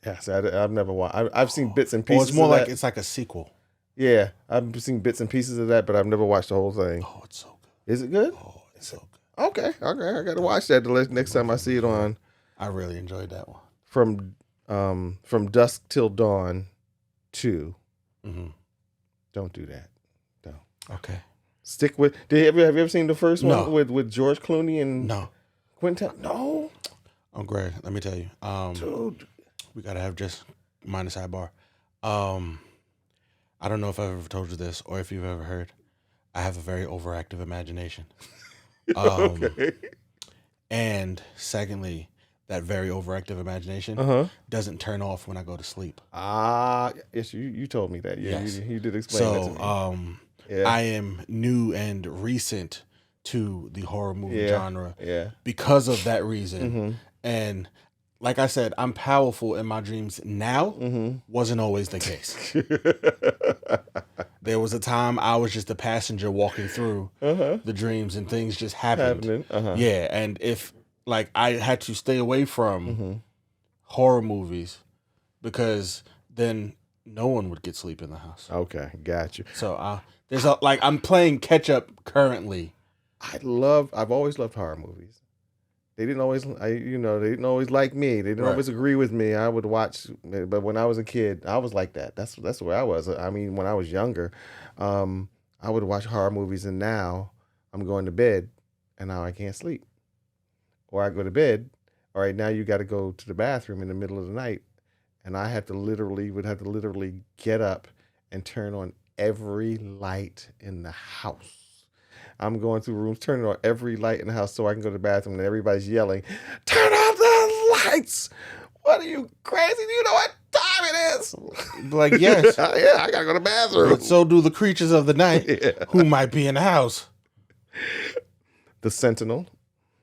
Yes, I've never watched. I've seen bits and pieces. It's more like it's like a sequel. Yeah, I've seen bits and pieces of that, but I've never watched the whole thing. Oh, it's so good. Is it good? Oh, it's so good. Okay. I got to watch that the next time I see it on. I really enjoyed that one. From Dusk Till Dawn 2. Mm-hmm. Don't do that. No. Okay. Stick with. Have you ever seen the first one No. with George Clooney and Quentin? No. Oh, great. Let me tell you. Dude, we gotta have just minor sidebar. I don't know if I've ever told you this or if you've ever heard. I have a very overactive imagination. Okay. And secondly, that very overactive imagination Uh-huh. doesn't turn off when I go to sleep. Yes, you told me that. Yeah, Yes. you did explain that to So, me. Yeah. I am new and recent to the horror movie genre Yeah. because of that reason. Mm-hmm. And like I said, I'm powerful in my dreams now. Mm-hmm. Wasn't always the case. There was a time I was just a passenger walking through the dreams and things just happened. Happening. Uh-huh. Yeah, and if like I had to stay away from horror movies because then no one would get sleep in the house. Okay, got you. So there's a like I'm playing catch up currently. I've always loved horror movies. They didn't always, they didn't always like me. They didn't Right. always agree with me. I would watch, but when I was a kid, I was like that. That's where I was. I mean, when I was younger, I would watch horror movies, and now I'm going to bed, and now I can't sleep. Or I go to bed. All right, now you got to go to the bathroom in the middle of the night, and I would have to literally get up and turn on every light in the house. I'm going through rooms, turning on every light in the house so I can go to the bathroom, and everybody's yelling, "Turn off the lights! What are you crazy? Do you know what time it is?" Like, yes. Yeah, I gotta go to the bathroom. But so do the creatures of the night Yeah. who might be in the house. The Sentinel,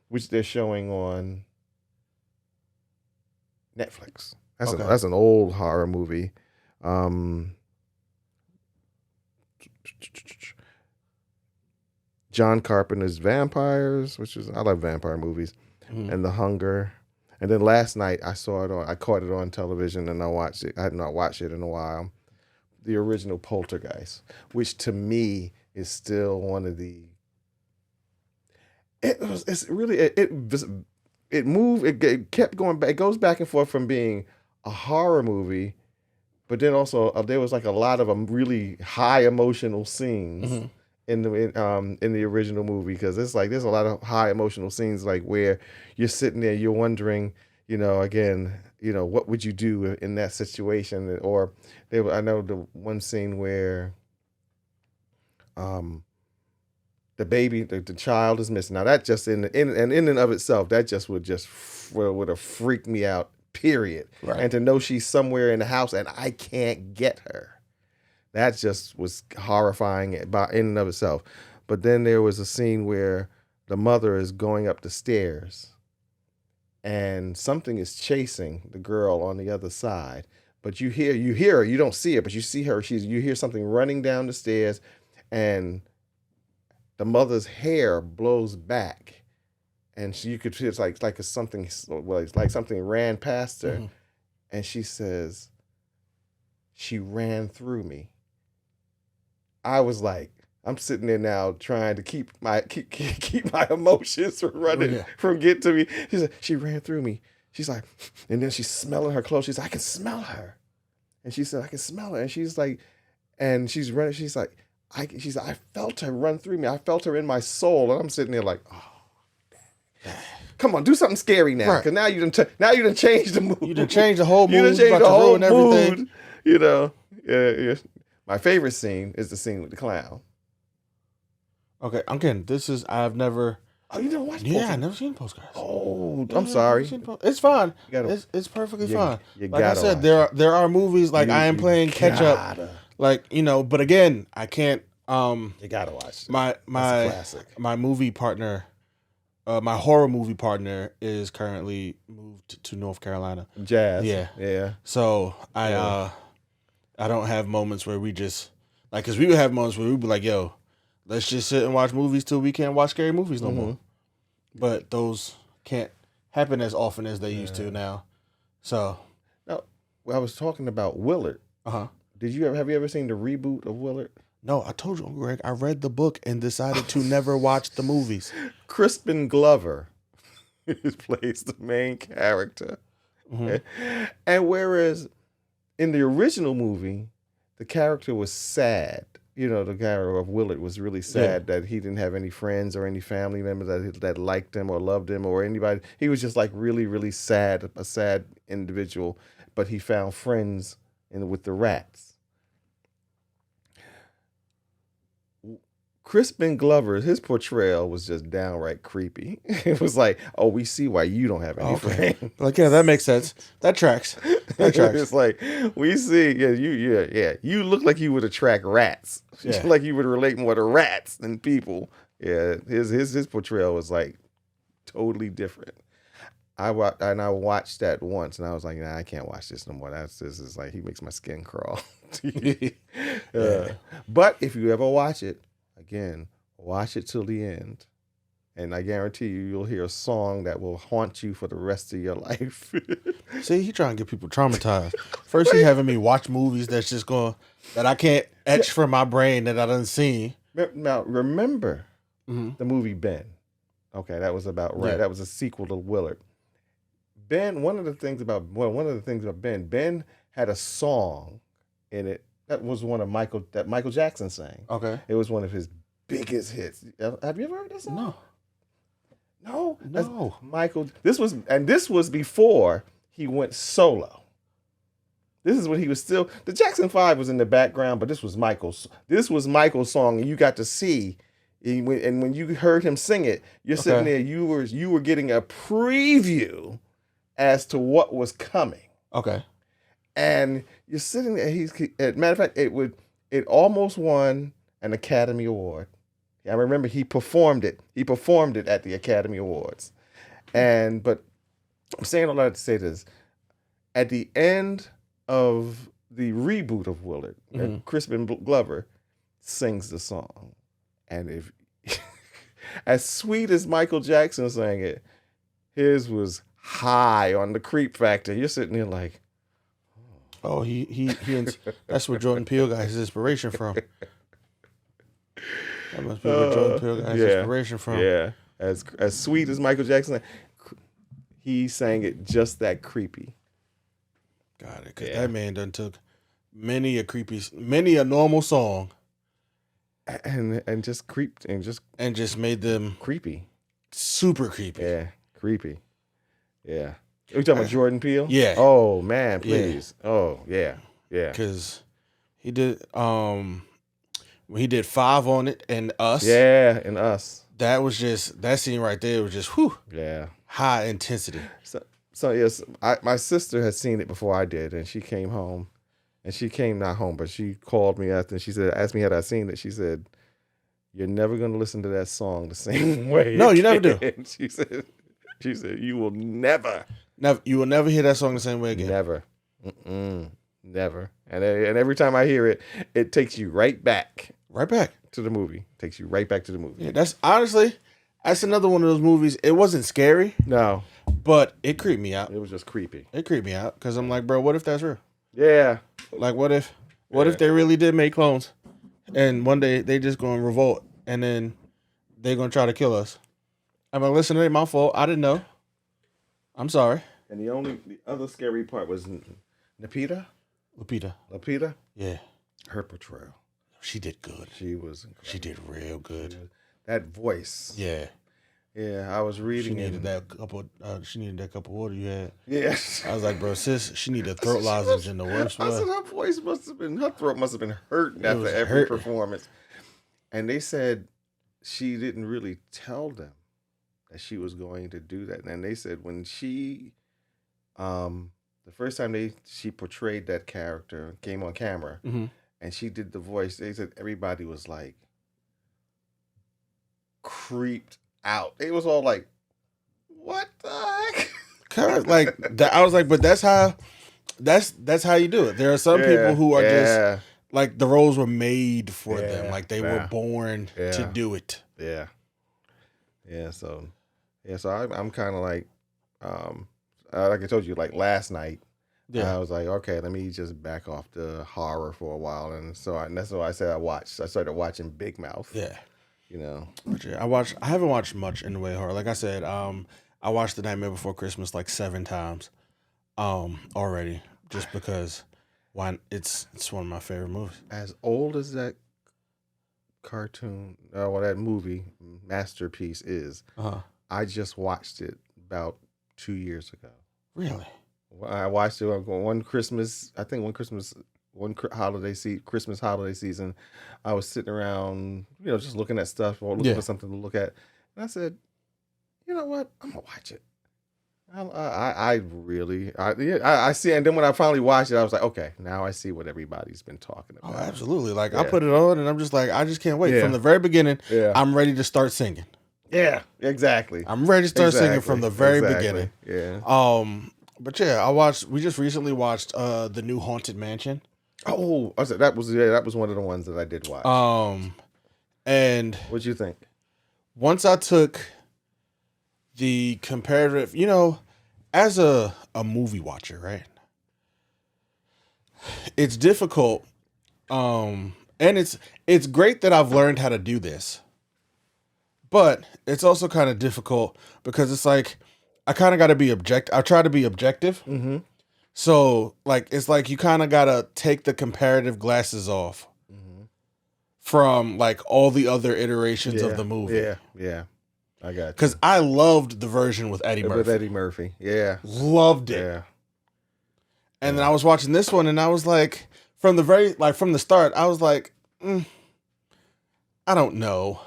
which they're showing on Netflix. Okay. That's an old horror movie. John Carpenter's Vampires, I love vampire movies, and The Hunger. And then last night I caught it on television and I watched it. I had not watched it in a while. The original Poltergeist, which to me is still one of the. It kept going back. It goes back and forth from being a horror movie, but then also there was like a lot of really high emotional scenes in the original movie, because it's like there's a lot of high emotional scenes like where you're sitting there, you're wondering, what would you do in that situation? Or I know the one scene where the baby, the child is missing. Now that just in and of itself, that just would have freaked me out. Period. Right. And to know she's somewhere in the house and I can't get her, that just was horrifying in and of itself. But then there was a scene where the mother is going up the stairs, and something is chasing the girl on the other side. But you hear her. You don't see her, but you see her. You hear something running down the stairs, and the mother's hair blows back, and you could feel it's like something ran past her, and she says, "She ran through me." I was like, I'm sitting there now trying to keep my emotions from getting to me. She said, "She ran through me." She's like, and then she's smelling her clothes. She's like, "I can smell her," and she said, "I can smell her," and she's like, and she's running. She's like, I felt her run through me. I felt her in my soul, and I'm sitting there like, oh, come on, do something scary now, because now you done changed the mood. You done changed the whole mood. You done changed the whole mood. Everything. Yeah. My favorite scene is the scene with the clown. Okay, again, I've never. Oh, you never watched? Yeah, I've never seen Postcards. Oh, I'm sorry. It's fine. It's perfectly fine. Like I said, there are movies like I am playing catch up. Like, but again, I can't. You gotta watch it. My classic. My movie partner, my horror movie partner is currently moved to North Carolina. Jazz. Yeah. So I don't have moments where we just like, because we would have moments where we'd be like, "Yo, let's just sit and watch movies till we can't watch scary movies no more." But those can't happen as often as they used to now. So now, I was talking about Willard. have you ever seen the reboot of Willard? No, I told you, Greg, I read the book and decided to never watch the movies. Crispin Glover plays the main character. And whereas in the original movie, the character was sad. The character of Willard was really sad that he didn't have any friends or any family members that liked him or loved him or anybody. He was just like really, really sad, a sad individual. But he found friends with the rats. Crispin Glover, his portrayal was just downright creepy. It was like, oh, we see why you don't have any friends. Like, yeah, that makes sense. That tracks. That tracks. It's like, we see, you look like you would attract rats. Yeah. Like you would relate more to rats than people. Yeah, his portrayal was like totally different. I watched that once, and I was like, nah, I can't watch this no more. This is like, he makes my skin crawl. But if you ever watch it, again, watch it till the end. And I guarantee you'll hear a song that will haunt you for the rest of your life. See, he trying to get people traumatized. First, he having me watch movies that I can't etch from my brain that I done seen. Now, remember the movie Ben. Okay, that was about Yeah. That was a sequel to Willard. Ben, one of the things about Ben had a song in it that was one of Michael Jackson sang. Okay. It was one of his biggest hits. Have you ever heard that song? No. No. No. Michael. This was before he went solo. This is when he was still, the Jackson 5 was in the background, but this was Michael's song, and you got to see, and when you heard him sing it, you're sitting there, you were getting a preview as to what was coming. Okay. And you're sitting there. Matter of fact, it almost won an Academy Award. I remember he performed it. He performed it at the Academy Awards. But I'm saying all that to say this: at the end of the reboot of Willard, Crispin Glover sings the song, and if as sweet as Michael Jackson sang it, his was high on the creep factor. You're sitting there like, oh, that's where Jordan Peele got his inspiration from. That must be where Jordan Peele got his inspiration from. Yeah, as sweet as Michael Jackson, he sang it just that creepy. Got it. 'Cause that man done took many a normal song and just creeped and just made them creepy, super creepy. Yeah, creepy. Yeah. Are you talking about Jordan Peele? Yeah. Oh man, please. Yeah. Oh yeah, yeah. Because he did 5 on it and Us. Yeah, and Us. That scene right there was just Yeah. high intensity. So yes, my sister had seen it before I did, and she came home, and she came not home, but she called me after, and she asked me had I seen it. She said, "You're never gonna listen to that song the same way." No, you never do. She said, "You will never." You will never hear that song the same way again. Never. Never. And every time I hear it, it takes you right back. Right back. To the movie. Takes you right back to the movie. Yeah, that's another one of those movies. It wasn't scary. No. But it creeped me out. It was just creepy. It creeped me out because I'm like, bro, what if that's real? Yeah. Like, what if they really did make clones and one day they just going to revolt and then they're going to try to kill us? I'm like, listen, it ain't my fault. I didn't know. I'm sorry. And the other scary part was Lupita. Yeah. Her portrayal. She did good. She was incredible. She did real good. That voice. Yeah. Yeah, I was reading. She needed that cup of water you had. Yeah. I was like, bro, sis, she needed a throat lozenge in the worst way. I said her throat must have been hurting after every performance. And they said she didn't really tell them that she was going to do that. And they said when she, the first time she portrayed that character, came on camera, and she did the voice, they said everybody was like creeped out. They was all like, "What the heck?" I was like, but that's how you do it. There are some people who are just like the roles were made for them, like they were born to do it. Yeah. So I'm kind of like I told you, like last night. I was like, okay, let me just back off the horror for a while, and that's what I said. I started watching Big Mouth. Yeah. You know, but I haven't watched much in the way of horror. Like I said, I watched The Nightmare Before Christmas like 7 times, already, just because it's one of my favorite movies. As old as that cartoon, that movie masterpiece is, I just watched it about 2 years ago. Really? I watched it one Christmas. I think one Christmas Christmas holiday season, I was sitting around, just looking at stuff or looking for something to look at, and I said, you know what, I'm gonna watch it. I see, and then when I finally watched it, I was like, okay, now I see what everybody's been talking about. Oh, absolutely! Like I put it on, and I'm just like, I just can't wait. From the very beginning, I'm ready to start singing. Yeah, exactly. I'm ready to start singing from the very beginning. Yeah. But yeah, we just recently watched the new Haunted Mansion. Oh, I said that was one of the ones that I did watch. And what'd you think? Once I took the comparative, as a movie watcher, right? It's difficult. And it's great that I've learned how to do this. But it's also kind of difficult because it's like I kind of got to be objective. I try to be objective. Mm-hmm. So like it's like you kind of got to take the comparative glasses off from like all the other iterations of the movie. Yeah. I got you. Because I loved the version with Eddie Murphy. With Eddie Murphy, yeah. Loved it. Yeah. And then I was watching this one and I was like, from the start, I was like, I don't know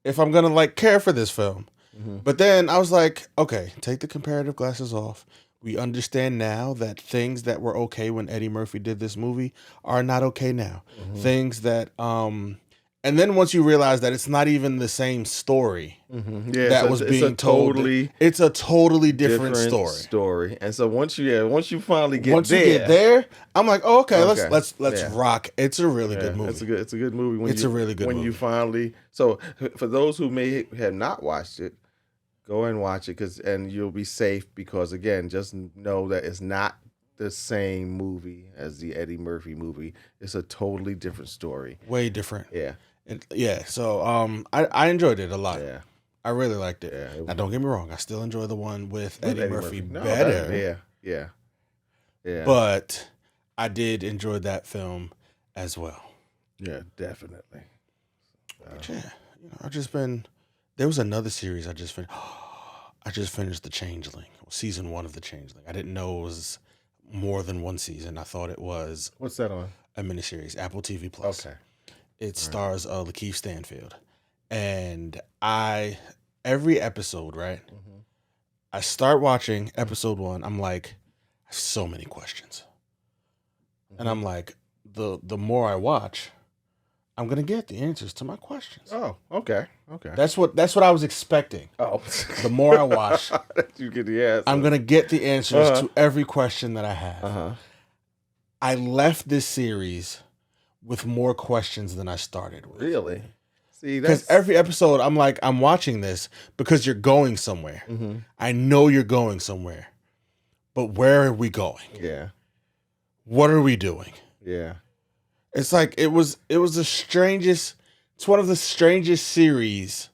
if I'm going to like care for this film. Mm-hmm. But then I was like, okay, take the comparative glasses off. We understand now that things that were okay when Eddie Murphy did this movie are not okay now. Mm-hmm. Things that, and then once you realize that it's not even the same story that was being told, it's a totally different story. And so once you finally get there, I'm like, oh, okay. Let's rock. It's a really good movie. It's a good movie. It's a really good movie. You finally. So for those who may have not watched it, go and watch it and you'll be safe because again, just know that it's not the same movie as the Eddie Murphy movie. It's a totally different story. Way different. Yeah. So I enjoyed it a lot. Yeah. I really liked it. Yeah, now don't get me wrong, I still enjoy the one with Eddie Murphy better. Yeah. But I did enjoy that film as well. Yeah, definitely. There was another series I just finished. I just finished The Changeling, season 1 of The Changeling. I didn't know it was more than one season. I thought it was. What's that on? A miniseries, Apple TV Plus. Okay. It stars Lakeith Stanfield, and every episode, right? Mm-hmm. I start watching episode 1. I'm like, I have so many questions, and I'm like, the more I watch, I'm gonna get the answers to my questions. Oh, okay. That's what I was expecting. Oh, the more I watch, you get the answers. I'm gonna get the answers to every question that I have. I left this series with more questions than I started with. Really? See, because every episode I'm watching this because you're going somewhere. Mm-hmm. I know you're going somewhere, but where are we going? Yeah. What are we doing? Yeah. It's like it was the strangest. It's one of the strangest series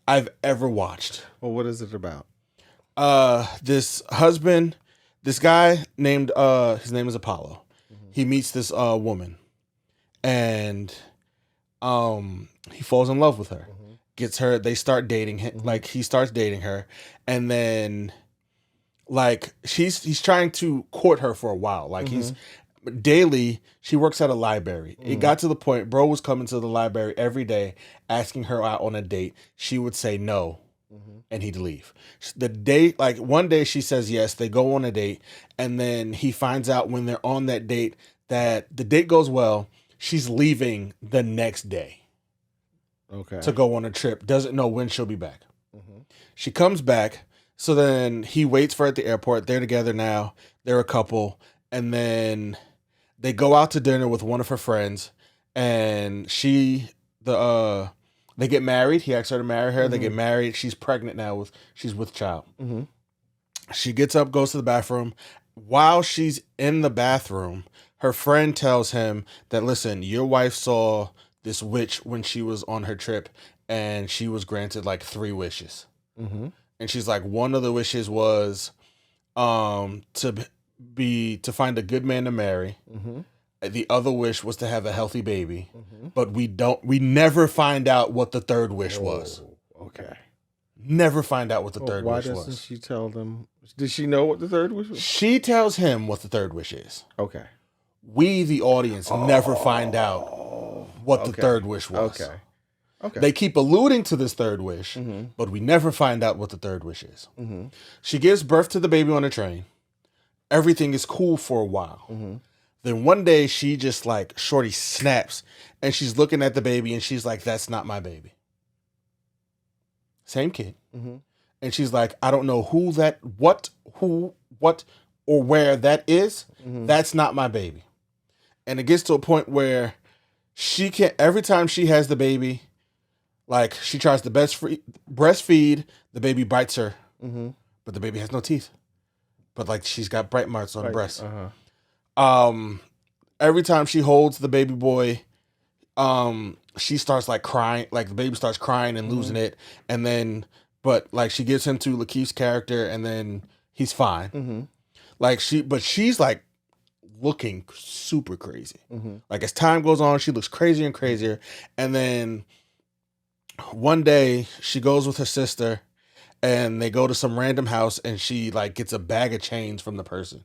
I've ever watched. Well, what is it about? This guy named his name is Apollo. Mm-hmm. He meets this woman, and he falls in love with her. Mm-hmm. Gets her. They start dating him. Mm-hmm. Like he starts dating her, and then like he's trying to court her for a while. Like he's daily. She works at a library. It got to the point bro was coming to the library every day asking her out on a date. She would say no, and he'd leave. The date, like one day she says yes, they go on a date, and then he finds out when they're on that date that the date goes well. She's leaving the next day to go on a trip. Doesn't know when she'll be back. She comes back, so then he waits for her at the airport. They're together now. They're a couple, and then they go out to dinner with one of her friends, and they get married. He asks her to marry her. They get married. She's pregnant now. She's with child. She gets up, goes to the bathroom. While she's in the bathroom, her friend tells him that, listen, your wife saw this witch when she was on her trip, and she was granted like 3 wishes. And she's like, one of the wishes was to find a good man to marry. The other wish was to have a healthy baby, but we never find out what the third wish was. Okay. Never find out what the third wish was. Why doesn't she tell them? Did she know what the third wish was? She tells him what the third wish is. Okay. We, the audience, never find out what the third wish was. Okay. They keep alluding to this third wish, but we never find out what the third wish is. She gives birth to the baby on a train. Everything is cool for a while. Then one day she just like, shorty snaps and she's looking at the baby and she's like, that's not my baby. Same kid. And she's like, I don't know what, or where that is. That's not my baby. And it gets to a point where she can't, every time she has the baby, like she tries to breastfeed, the baby bites her, but the baby has no teeth. But like she's got bite marks on her breast. Every time she holds the baby boy, she starts like crying, like the baby starts crying and losing it. And then, but like she gives him to Lakeith's character and then he's fine. Like she's like looking super crazy. Like as time goes on, she looks crazier and crazier. And then one day she goes with her sister and they go to some random house and she like gets a bag of chains from the person.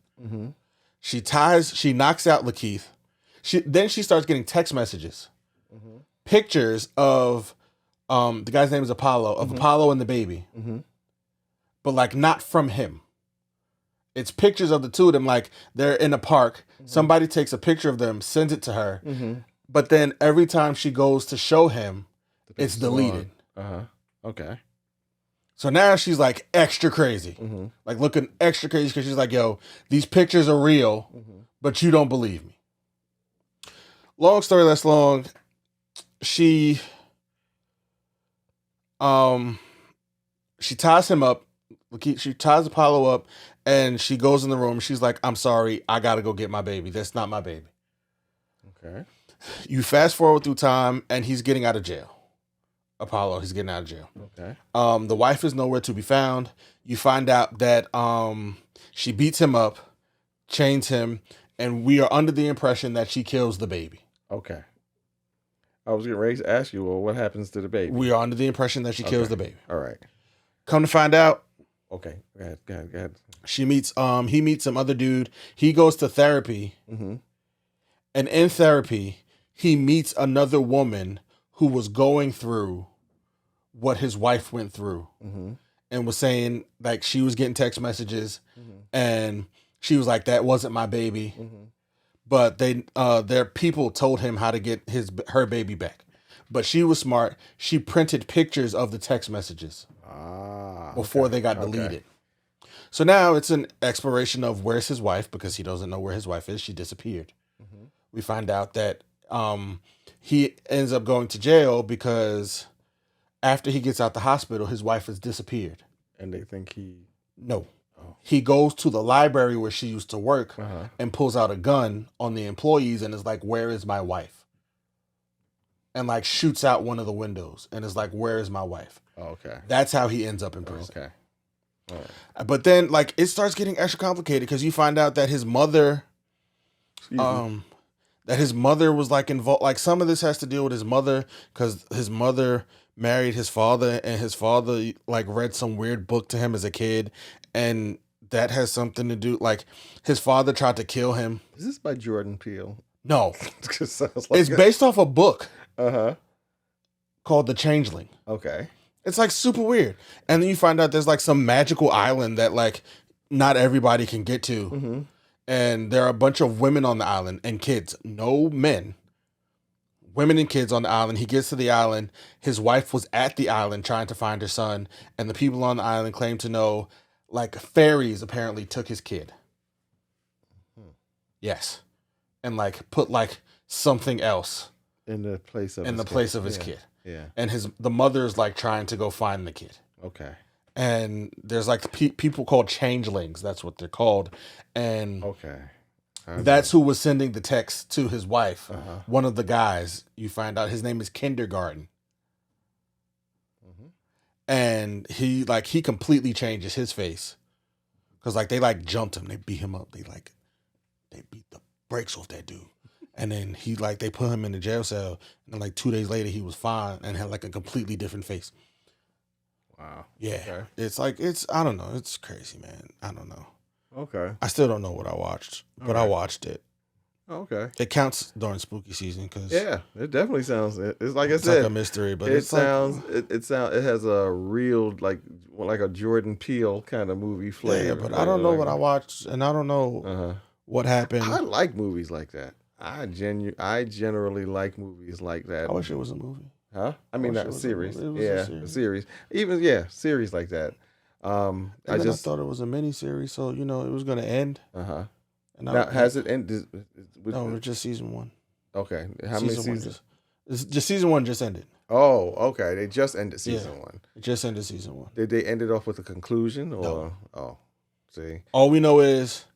She knocks out Lakeith. Then she starts getting text messages, pictures of the guy's name is Apollo, of Apollo and the baby, but like not from him. It's pictures of the two of them, like they're in a park. Somebody takes a picture of them, sends it to her, but then every time she goes to show him, it's deleted. Okay. So now she's like extra crazy, like looking extra crazy because she's like, yo, these pictures are real, but you don't believe me. Long story less long, she ties him up. She ties Apollo up and she goes in the room. She's like, I'm sorry, I got to go get my baby. That's not my baby. Okay. You fast forward through time and he's getting out of jail. Apollo, he's getting out of jail. Okay. The wife is nowhere to be found. You find out that she beats him up, chains him, and we are under the impression that she kills the baby. Okay. I was getting ready to ask you, well, what happens to the baby? We are under the impression that she kills the baby. All right. Come to find out. Okay. Go ahead. He meets some other dude. He goes to therapy. And in therapy, he meets another woman who was going through what his wife went through and was saying like she was getting text messages and she was like, that wasn't my baby. But their people told him how to get her baby back. But she was smart. She printed pictures of the text messages before they got deleted. So now it's an exploration of where's his wife, because he doesn't know where his wife is. She disappeared. We find out that he ends up going to jail because after he gets out the hospital, his wife has disappeared. And they think No. He goes to the library where she used to work and pulls out a gun on the employees and is like, where is my wife? And like shoots out one of the windows and is like, where is my wife? Okay. That's how he ends up in prison. Okay. All right. But then like it starts getting extra complicated because you find out that his mother, was like involved. Like some of this has to deal with his mother because his mother married his father and his father like read some weird book to him as a kid. And that has something to do, like his father tried to kill him. Is this by Jordan Peele? No. Sounds like it's based off a book called The Changeling. Okay. It's like super weird. And then you find out there's like some magical island that like not everybody can get to. And there are a bunch of women on the island and kids, no men. Women and kids on the island. He gets to the island. His wife was at the island trying to find her son. And the people on the island claim to know like fairies apparently took his kid. Yes. And like put like something else in the place of his kid. Yeah. And the mother's like trying to go find the kid. Okay. And there's like people called changelings. That's what they're called. And okay. That's who was sending the text to his wife. One of the guys, you find out his name is Kindergarten. And he completely changes his face. Cause like they like jumped him. They beat him up. They beat the brakes off that dude. And then they put him in the jail cell. And then like 2 days later he was fine and had like a completely different face. Wow. Yeah. Okay. I don't know. It's crazy, man. I don't know. Okay. I still don't know what I watched, but I watched it. Okay. It counts during spooky season because Yeah, it definitely sounds. It's like I it's said, like a mystery, but it it's sounds. like It has a real like a Jordan Peele kind of movie flavor. yeah. But I don't know what I watched, and I don't know Uh-huh. what I happened. like movies like that. I generally like movies like that. I wish it was a movie. Huh? I mean, wish it not was a series. movie. It was a Yeah, series. a series. Even series like that. And I then I just. thought it was a mini series, so it was going to end. Uh-huh. And Now, has it ended? No, it's just season 1. Okay. How many Season 1 seasons? just season 1 just ended. Oh, okay. They just ended season Yeah. 1. It just ended season 1. Did they end it off with a conclusion or? No. Oh, see. All we know is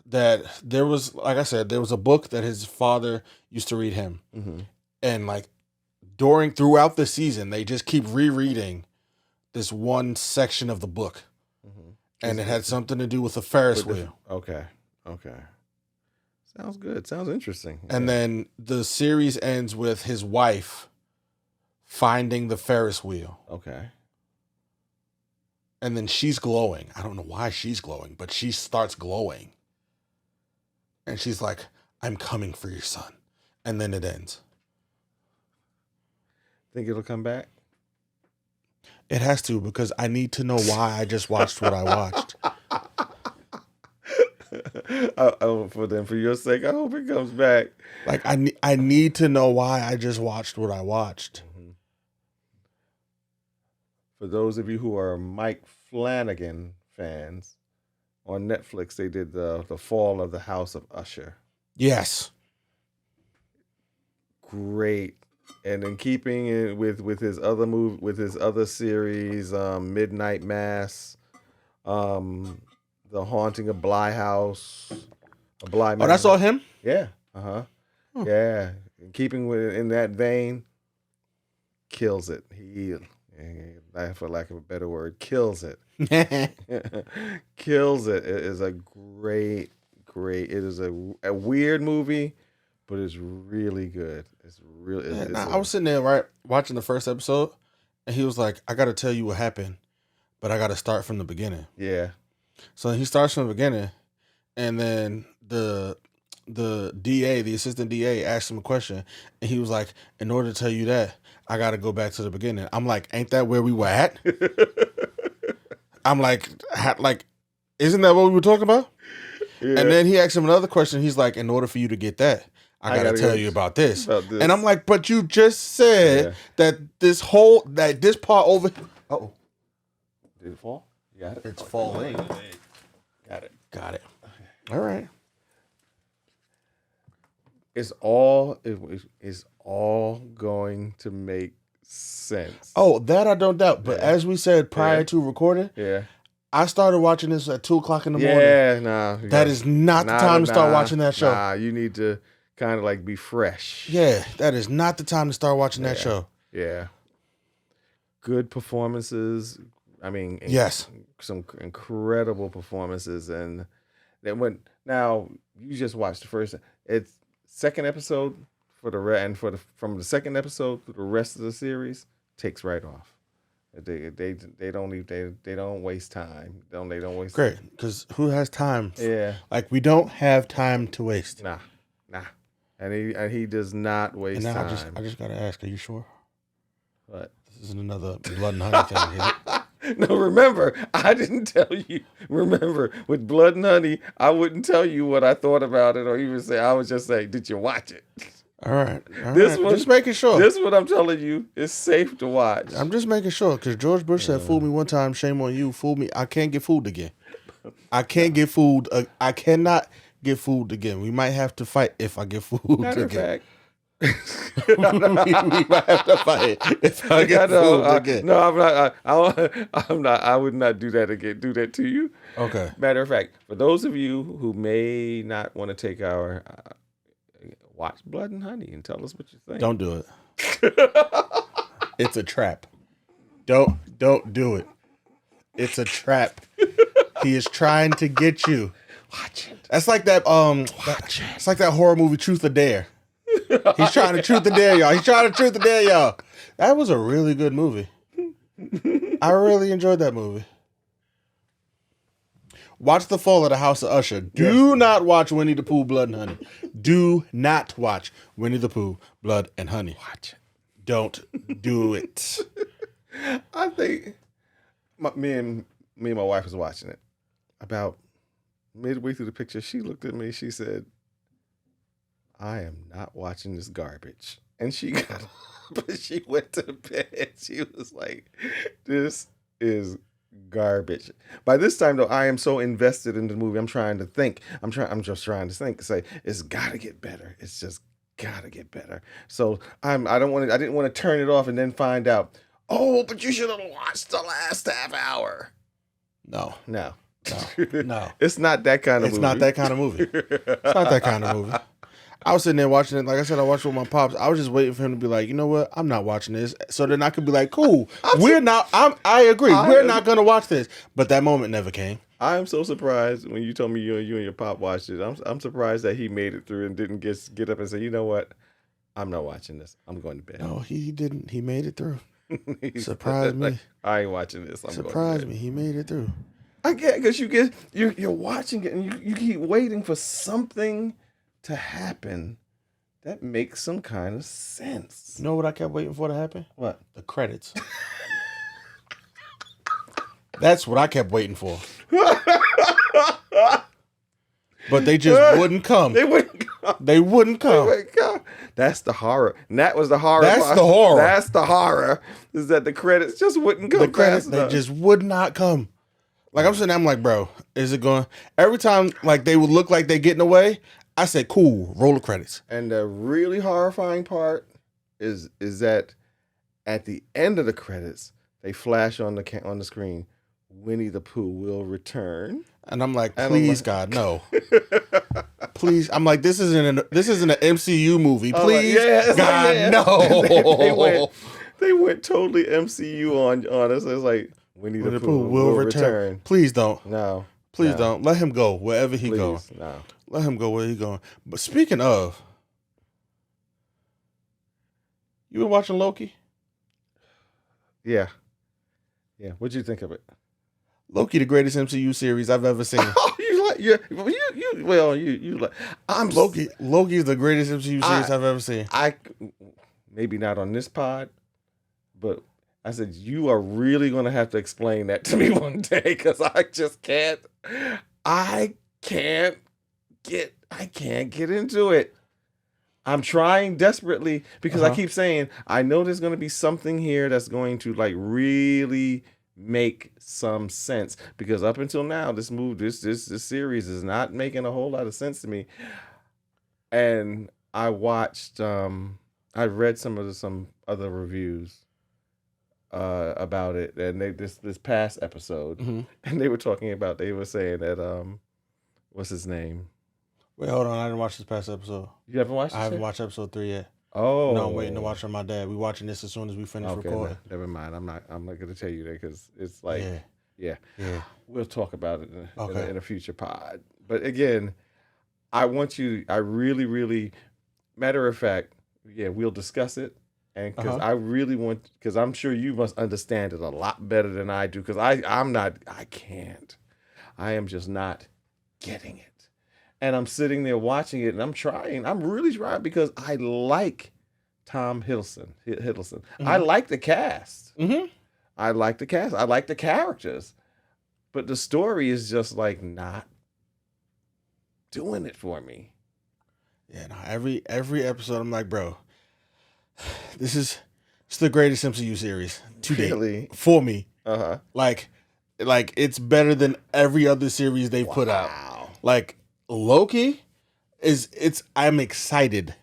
that there was, like I said, there was a book that his father used to read him, Mm-hmm. and like throughout the season, they just keep rereading this one section of the book, Mm-hmm. and it had something to do with a Ferris wheel. Okay. Sounds good. Sounds interesting. And then the series ends with his wife finding the Ferris wheel. Okay. And then she's glowing. I don't know why she's glowing, but she starts glowing. And she's like, I'm coming for your son. And then it ends. Think it'll come back? It has to, because I need to know why I just watched what I watched. For your sake, I hope it comes back. Like, I need to know why I just watched what I watched. Mm-hmm. For those of you who are Mike Flanagan fans, on Netflix they did the Fall of the House of Usher. Yes. Great. And in keeping it with his other with his other series, Midnight Mass, The Haunting of Bly House, Bly Oh, that's all him? Yeah. Huh. Yeah. In keeping with in that vein, kills it. He, for lack of a better word, kills it. Kills it. It is a great. It is a weird movie, but it's really good. It's really. I was sitting there watching the first episode, and he was like, "I got to tell you what happened, but I got to start from the beginning." Yeah. So he starts from the beginning, and then the DA, the assistant DA, asked him a question, and he was like, "In order to tell you that, I got to go back to the beginning." I'm like, "Ain't that where we were at?" I'm like, isn't that what we were talking about? Yeah. And then he asked him another question. He's like, "In order for you to get that, I gotta tell you about this." And I'm like, "But you just said that this part over." Oh, did it fall? You got it. It's falling. Got it. All right. It's all going to make sense. Oh, that I don't doubt. But as we said prior to recording, I started watching this at 2:00 in the morning. Yeah, nah. That is not the time to start watching that show. Nah, you need to kind of like be fresh. Yeah, that is not the time to start watching that show. Yeah. Good performances. I mean, yes, some incredible performances, and then now you just watched the first. It's second episode from the second episode to the rest of the series takes right off. They don't waste time. They don't waste. Great, because who has time? Yeah, like we don't have time to waste. Nah, and he does not waste time. I just gotta ask, are you sure? What? This isn't another Blood and Honey thing, is it? No, remember, I didn't tell you. Remember, with Blood and Honey, I wouldn't tell you what I thought about it or even say, I would just say, did you watch it? All right. This one, just making sure. This is what I'm telling you. It's safe to watch. I'm just making sure, because George Bush said, fool me one time, shame on you. Fool me. I can't get fooled again. I can't get fooled. I cannot get fooled again. We might have to fight if I get fooled Matter again. Of fact, we might have to fight if I get fooled again. No, I'm not. I'm not. I would not do that again. Do that to you. Okay. Matter of fact, for those of you who may not want to take our watch Blood and Honey and tell us what you think. Don't do it. It's a trap. Don't do it. It's a trap. He is trying to get you. Watch it. That's like that. Watch it. It's like that horror movie, Truth or Dare. He's trying to truth or dare y'all. That was a really good movie. I really enjoyed that movie. Watch The Fall of the House of Usher. Do not watch Winnie the Pooh, Blood and Honey. Do not watch Winnie the Pooh, Blood and Honey. Watch it. Don't do it. I think me and my wife was watching it. About midway through the picture, she looked at me. She said, "I am not watching this garbage." And she got up and she went to bed. She was like, "This is garbage." By this time, though, I am so invested in the movie. I'm trying to think. I'm just trying to think. Say it's got to get better. It's just got to get better. So I didn't want to turn it off and then find out. Oh, but you should have watched the last half hour. No. No. No. It's not that kind of movie. It's not that kind of movie. It's not that kind of movie. I was sitting there watching it. Like I said, I watched it with my pops. I was just waiting for him to be like, you know what? I'm not watching this. So then I could be like, cool. I agree. We're not going to watch this. But that moment never came. I am so surprised when you told me you and your pop watched it. I'm surprised that he made it through and didn't get up and say, you know what? I'm not watching this. I'm going to bed. No, he didn't. He made it through. Surprised me. I ain't watching this. Surprised me. He made it through. I get because you're watching it and you keep waiting for something to happen that makes some kind of sense. You know what I kept waiting for to happen? What? The credits. That's what I kept waiting for. But they just wouldn't come. They wouldn't come. They wouldn't come. That's the horror. And that was the horror. That's the horror. That's the horror. Is that the credits just wouldn't come. The credits, they just would not come. Like I'm sitting there, I'm like, bro, is it going? Every time, like they would look like they're getting away, I said, cool, roll the credits. And the really horrifying part is that at the end of the credits, they flash on the screen, Winnie the Pooh will return. And I'm like, please, God, no. Please. I'm like, this isn't an MCU movie. Please, God, no. They went totally MCU on us. It's like, Winnie the Pooh will return. Please don't. No. Please don't. Let him go wherever he goes. No. Let him go where he's going. But speaking of, you been watching Loki? Yeah. Yeah. What'd you think of it? Loki, the greatest MCU series I've ever seen. Oh, you like you like I'm Loki. Loki's the greatest MCU series I've ever seen. Maybe not on this pod, but I said you are really gonna have to explain that to me one day because I just can't. I can't get into it. I'm trying desperately because I keep saying I know there's gonna be something here that's going to like really make some sense because up until now this series is not making a whole lot of sense to me. And I watched I read some other reviews about it, and this past episode and they were saying that what's his name? Wait, hold on, I didn't watch this past episode. You haven't watched it? I haven't watched episode 3 yet. Oh no, I'm waiting to watch it on my dad. We watching this as soon as we finish recording. Never mind. I'm not going to tell you that because it's like, yeah. We'll talk about it in a future pod. But again, I really, really, matter of fact, we'll discuss it. And because I really want, because I'm sure you must understand it a lot better than I do. Because I can't. I am just not getting it. And I'm sitting there watching it, and I'm really trying because I like Tom Hiddleston. I like the cast. I like the cast. I like the characters. But the story is just like not doing it for me. Yeah, no, every episode I'm like, bro, it's the greatest MCU series to date for me. Like it's better than every other series they've put out. Like Loki I'm excited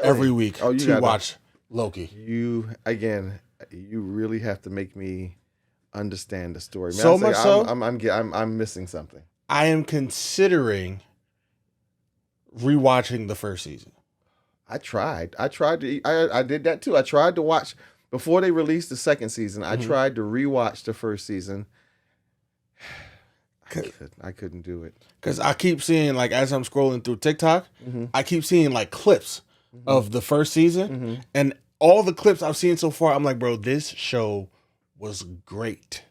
every week to watch Loki. You really have to make me understand the story. So much so, I'm missing something. I am considering rewatching the first season. I did that too. I tried to watch before they released the second season. I tried to rewatch the first season. I couldn't do it. Because I keep seeing, like, as I'm scrolling through TikTok, I keep seeing, like, clips of the first season. And all the clips I've seen so far, I'm like, bro, this show was great.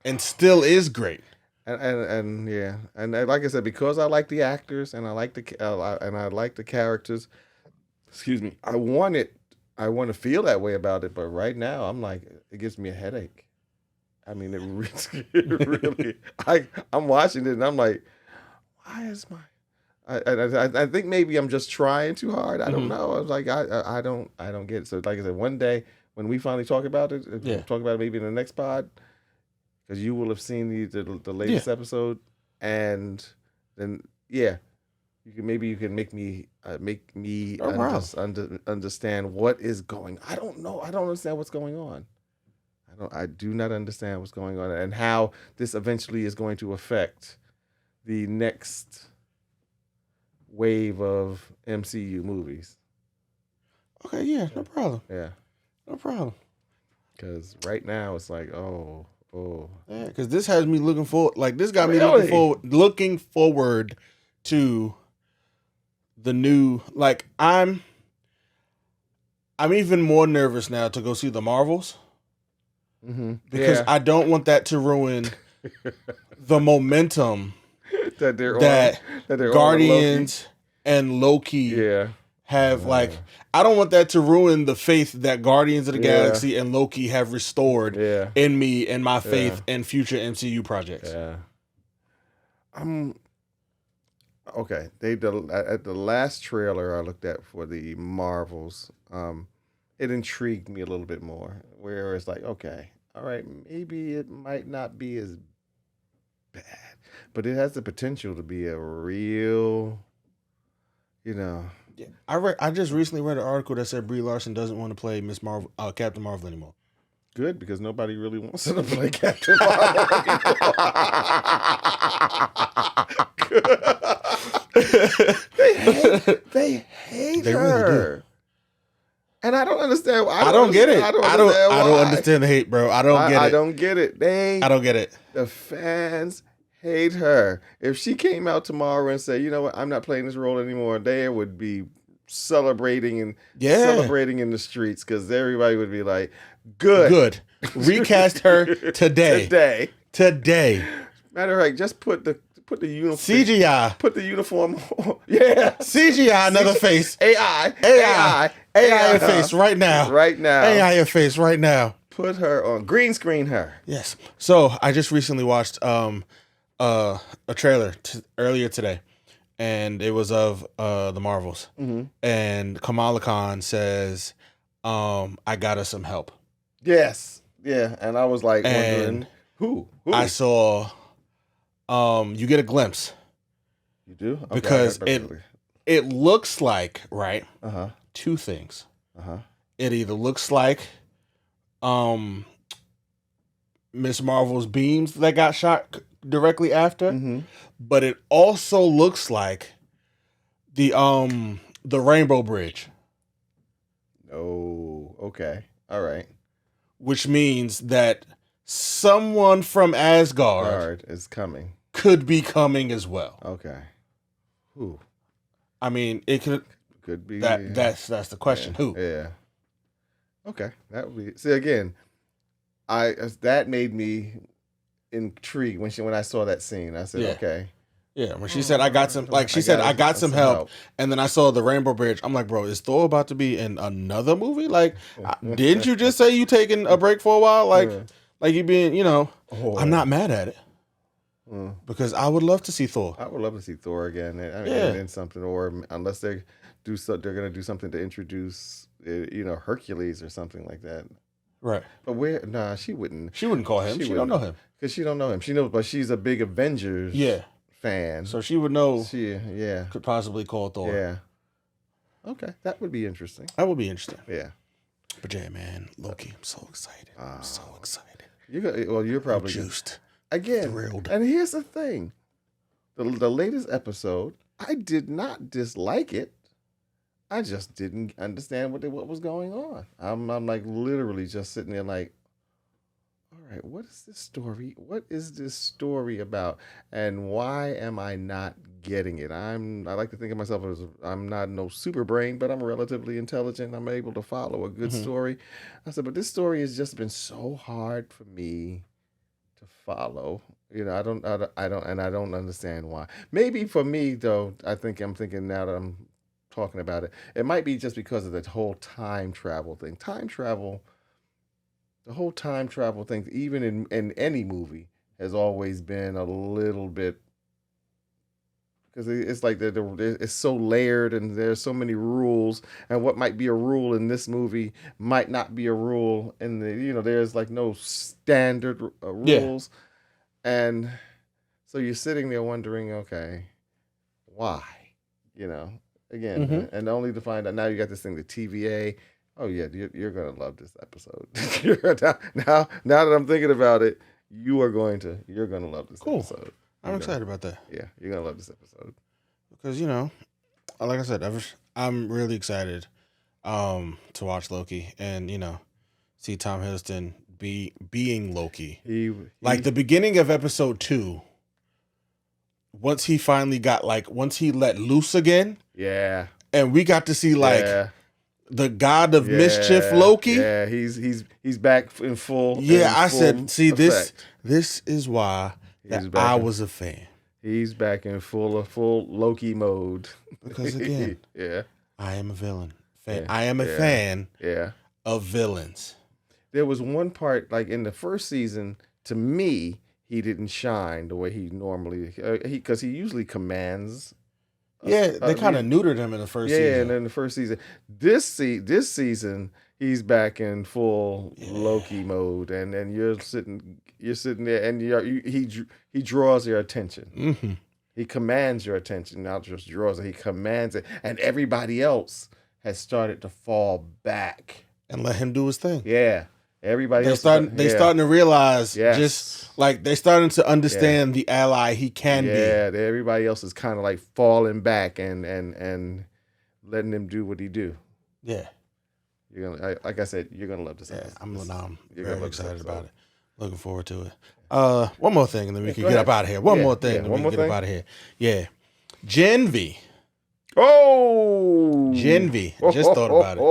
And still is great. And yeah, and like I said, because I like the actors and I like I like the characters. Excuse me. I want to feel that way about it, but right now I'm like, it gives me a headache. I mean, it really. I'm watching it and I'm like, why is my I think maybe I'm just trying too hard. I don't know. I was like, I don't get it. So like I said, one day when we finally talk about it, we'll talk about it maybe in the next pod, because you will have seen the latest episode, and then you can make me understand what is going. I don't know. I don't understand what's going on. I do not understand what's going on and how this eventually is going to affect the next wave of MCU movies. Okay, yeah, no problem. Yeah. No problem. Because right now it's like, oh. Yeah, because this has me looking forward. Like, this got me Really? looking forward to the new. Like, I'm even more nervous now to go see the Marvels. Because I don't want that to ruin the momentum that Guardians and Loki have. Like, I don't want that to ruin the faith that Guardians of the Galaxy and Loki have restored in me and my faith in future MCU projects. Yeah. Okay. At the last trailer I looked at for the Marvels, it intrigued me a little bit more. Where it's like, okay, all right, maybe it might not be as bad, but it has the potential to be a real, Yeah. I just recently read an article that said Brie Larson doesn't want to play Captain Marvel anymore. Good, because nobody really wants her to play Captain Marvel anymore. They hate her. Really do. And I don't understand. I don't get it. I don't understand the hate, bro. I don't get it. I don't get it. I don't get it. The fans hate her. If she came out tomorrow and said, you know what, I'm not playing this role anymore, they would be celebrating in the streets, because everybody would be like, good. Recast her today. Matter of fact, just put the uniform. CGI. Put the uniform on. Yeah. CGI, another face. AI in face right now. AI in face right now. Put her on. Green screen her. Yes. So I just recently watched a trailer earlier today, and it was of the Marvels. And Kamala Khan says, I got us some help. Yes. Yeah. And I was like wondering who? I saw you get a glimpse. You do? Okay, because it looks like, right? Two things. It either looks like Miss Marvel's beams that got shot directly after, but it also looks like the Rainbow Bridge. Oh, okay. All right. Which means that someone from Asgard is coming. Could be coming as well. Okay. Who? I mean, it could be that's the question. Who? Yeah. Okay. That would be. See, again, that made me intrigued when I saw that scene. I said, okay. Yeah, when she said I got some, like she said I got some help, and then I saw the Rainbow Bridge. I'm like, bro, is Thor about to be in another movie? Like, didn't you just say you taking a break for a while? Like you being, I'm not mad at it because I would love to see Thor. I would love to see Thor again. In something, or unless they're gonna do something to introduce, Hercules or something like that. Right. But nah, she wouldn't. She wouldn't call him. She don't know him because she don't know him. She knows, but she's a big Avengers. Fan. So she would know. She could possibly call Thor. Yeah. Okay, that would be interesting. That would be interesting. Yeah. But yeah, man, Loki, I'm so excited. I'm so excited. You're probably juiced. Again, thrilled. And here's the thing: the latest episode, I did not dislike it. I just didn't understand what was going on. I'm like literally just sitting there like, all right, what is this story? What is this story about? And why am I not getting it? I like to think of myself as I'm not no super brain, but I'm relatively intelligent. I'm able to follow a good story. I said, but this story has just been so hard for me to follow. You know, I don't understand why. Maybe for me though, I'm thinking now that I'm talking about it, it might be just because of the whole time travel thing. The whole time travel thing, even in any movie, has always been a little bit because it's like it's so layered and there's so many rules, and what might be a rule in this movie might not be a rule in the there's like no standard rules, and so you're sitting there wondering, okay, why, again, and only to find out now you got this thing, the TVA. Oh yeah, you're gonna love this episode. now that I'm thinking about it, you're gonna love this episode. I'm excited about that. Yeah, you're gonna love this episode because like I said, I'm really excited to watch Loki and see Tom Hiddleston being Loki. Like the beginning of episode 2, once he finally once he let loose again. Yeah, and we got to see the god of mischief Loki. Yeah, he's back in full. Yeah, I said, see effect. This is why. I was a fan. He's back in full Loki mode. Because again, I am a villain. I am a fan of villains. There was one part, like in the first season, to me, he didn't shine the way he normally, because he usually commands. They kind of neutered him in the first season. Yeah, and in the first season. This season, he's back in full Loki mode, and you're sitting there, and he draws your attention. Mm-hmm. He commands your attention, not just draws it. He commands it, and everybody else has started to fall back and let him do his thing. Yeah, everybody. They starting to realize, just like they're starting to understand the ally he can be. Yeah, everybody else is kind of like falling back and letting him do what he do. Yeah. You're gonna, like I said, you're gonna love this. I'm very excited about it. Looking forward to it. One more thing, and then we can get up out of here. One more thing, and we can get up out of here. Yeah, Gen V. Oh, Gen V. Just thought about it.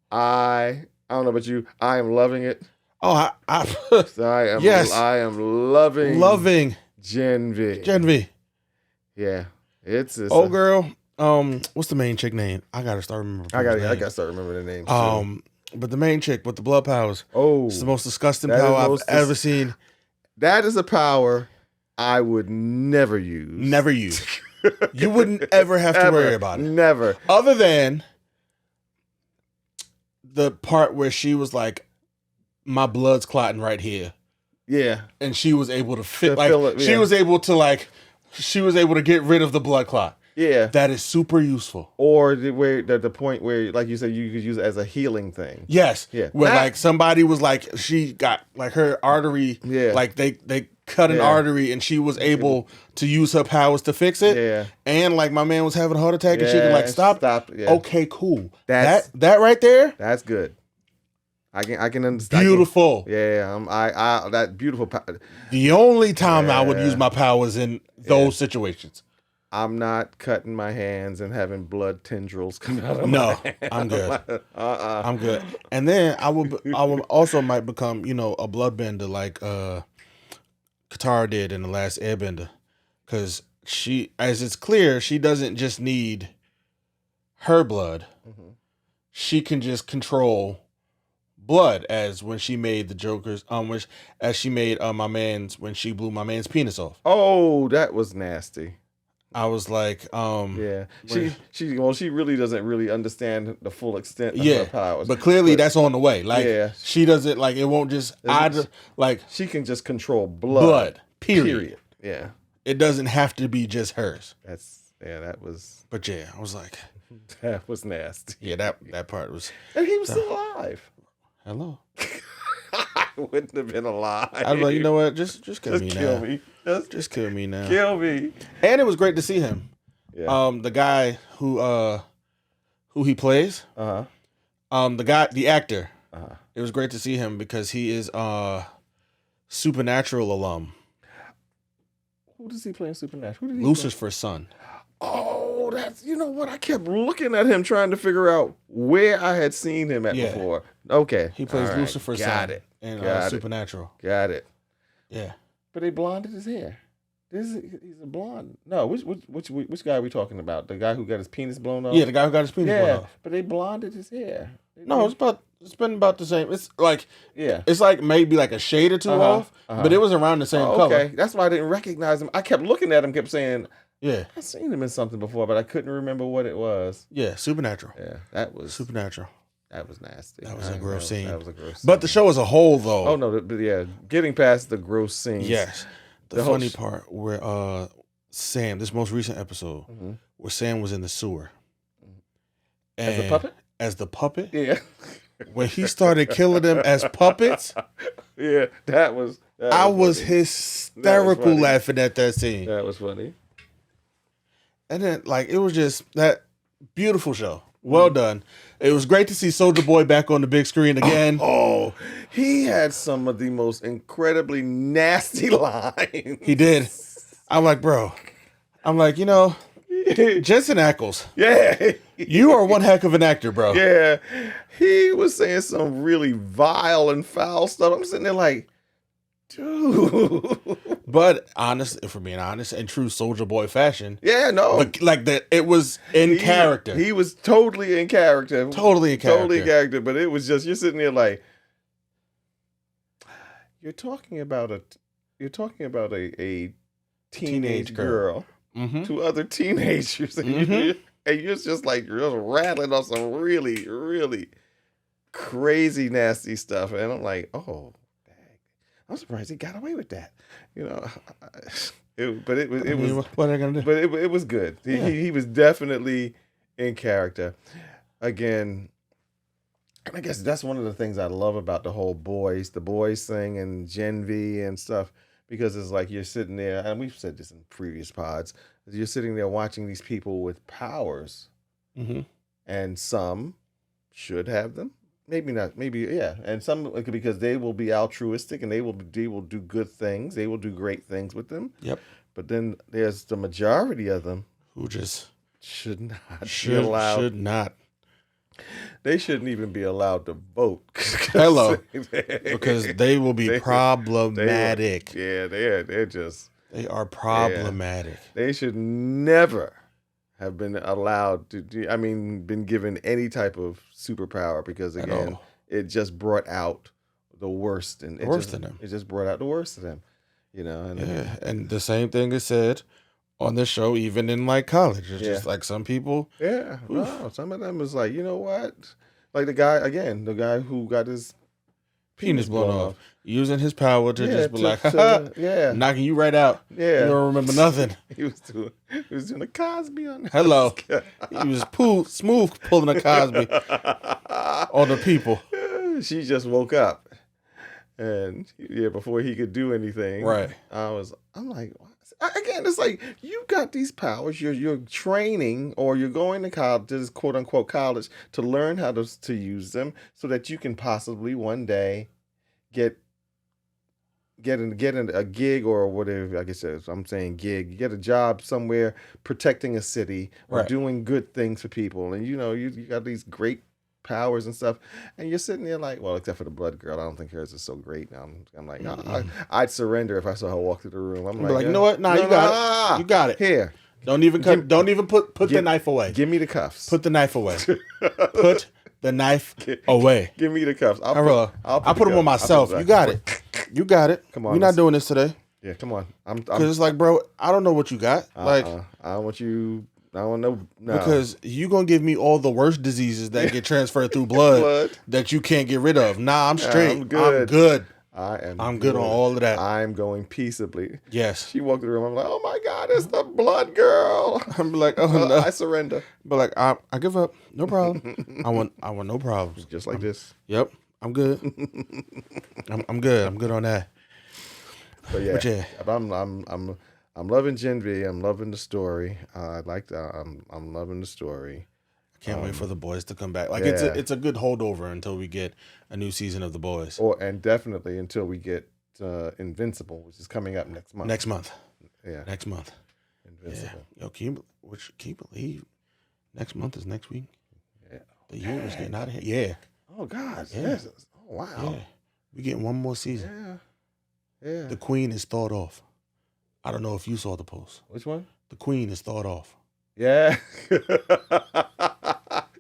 I don't know about you. I am loving it. Oh, I am. Yes, I am loving Gen V. Gen V. Yeah, it's girl. What's the main chick name? I gotta start remembering. I gotta start remembering the names. But the main chick with the blood powers. Oh, it's the most disgusting power I've ever seen. That is a power I would never use. Never use. You wouldn't ever have to worry about it. Never. Other than the part where she was like, my blood's clotting right here. Yeah. And she was able to she was able to get rid of the blood clot. Yeah. That is super useful. Or the point where, like you said, you could use it as a healing thing. Yes. Yeah. Where like somebody was like, she got like her artery, like they cut an artery and she was able to use her powers to fix it. Yeah. And like my man was having a heart attack and she could like stop. Yeah. Okay, cool. That right there. That's good. I can understand. Beautiful. I that beautiful. The only time I would use my powers in those situations. I'm not cutting my hands and having blood tendrils come out of my hand. I'm good. I'm good. And then I will also might become, a bloodbender like Katara did in The Last Airbender. Because she, as it's clear, she doesn't just need her blood. Mm-hmm. She can just control blood, as when she made the Joker's, as she made when she blew my man's penis off. Oh, that was nasty. I was like, she really doesn't really understand the full extent of her powers. But clearly that's on the way. Like she doesn't it won't just she can just control blood. Period. Yeah. It doesn't have to be just hers. That was. But I was like, that was nasty. Yeah, that part was. And he was still alive. Hello. I wouldn't have been alive. I was like, you know what? Just kill me now. Just kill me now. Kill me. And it was great to see him. Yeah. The guy who he plays. The actor. It was great to see him because he is Supernatural alum. Who does he play in Supernatural? Lucifer's son. Oh, oh, that's, you know what? I kept looking at him trying to figure out where I had seen him at Yeah. before. Okay. He plays All right. Lucifer's Got son it. in Got it. Supernatural. Got it. Yeah. But they blonded his hair. He's a blonde. No, which guy are we talking about? The guy who got his penis blown off? Yeah, the guy who got his penis blown off. But they blonded his hair. No, it's been about the same. It's like Yeah. it's like maybe like a shade or two off, but it was around the same color. Okay, that's why I didn't recognize him. I kept looking at him, kept saying, Yeah. I've seen him in something before, but I couldn't remember what it was. Yeah, Supernatural. Yeah, that was Supernatural. nasty. That was a gross scene. That was a gross scene. But the show as a whole, though. Oh no, but yeah, getting past the gross scenes. Yes. The whole funny part where Sam, this most recent episode, where Sam was in the sewer. As a puppet? As the puppet? Yeah. When he started killing them as puppets, Yeah, that was I was funny. hysterical funny. laughing at that scene. That was funny. And then, like, it was just that beautiful show. Well done. It was great to see Soulja Boy back on the big screen again. Oh, he had some of the most incredibly nasty lines. He did. I'm like, bro. I'm like, Jensen Ackles, Yeah. you are one heck of an actor, bro. Yeah. He was saying some really vile and foul stuff. I'm sitting there like, dude. But honest, if we're being honest, in true Soulja Boy fashion, Yeah, no. but like that, it was in character. He was totally in character. Totally in character. Totally in character. But it was just, you're sitting there like, you're talking about a teenage girl Mm-hmm. to other teenagers, and you're just like just rattling off some really, really crazy, nasty stuff, and I'm like, oh, dang. I'm surprised he got away with that, But it was What are they gonna do? but it was good. He was definitely in character. Again, and I guess that's one of the things I love about the whole the boys thing and Gen V and stuff. Because it's like you're sitting there, and we've said this in previous pods, you're sitting there watching these people with powers, and some should have them, maybe not, maybe yeah, and some because they will be altruistic and they will do good things, they will do great things with them. Yep. But then there's the majority of them Who just should not be allowed. should not. They shouldn't even be allowed to vote. Hello. Because they will be problematic. They're just. They are problematic. They should never have been allowed to been given any type of superpower because again, it just brought out the worst in them. It just brought out the worst of them, And the same thing is said on the show, even in like college. It's just like some people. Yeah, no, some of them is like, you know what? Like the guy who got his Penis blown off. Using his power to just be like, knocking you right out. Yeah. You don't remember nothing. He was doing a Cosby on that. Hello. He was smooth pulling a Cosby on the people. She just woke up. And before he could do anything. Right. I'm like, again, it's like you got these powers. You're training, or you're going to college, this quote unquote college, to learn how to use them, so that you can possibly one day get a gig or whatever. I guess I'm saying gig. You get a job somewhere protecting a city or doing good things for people, and you got these great powers and stuff, and you're sitting there like, well, except for the blood girl, I don't think hers is so great. Now I'm like, I'd surrender if I saw her walk through the room. I'm like, you know what? Nah, you got it. You got it. Here, don't even put the knife away. Give me the cuffs. Put the knife away. Put the knife away. Give me the cuffs. I'll put them on myself. You got it. You got it. Come on, we're not doing this today. Yeah, come on. Because it's like, bro, I don't know what you got. Like, I don't want you. I don't know. No. Because you gonna give me all the worst diseases that get transferred through blood that you can't get rid of. Nah, I'm straight. I'm good. I'm good on all of that. I'm going peaceably. Yes. She walked in the room. I'm like, oh my God, it's the blood girl. I'm like, oh no. I surrender. But like, I give up. No problem. I want no problems. Just like this. Yep. I'm good. I'm good. I'm good on that. But yeah. I'm loving Gen V. I'm loving the story. I'm loving the story. I can't wait for the boys to come back. Like it's a good holdover until we get a new season of the boys. And definitely until we get Invincible, which is coming up next month. Next month. Yeah. Next month. Invincible. Yeah. Yo, Which, can you believe next month is next week? Yeah. The year is getting out of here. Yeah. Oh God. Yeah. Yes. Oh wow. Yeah. We're getting one more season. Yeah. Yeah. The Queen is thawed off. I don't know if you saw the post. Which one? The Queen is thawed off. Yeah.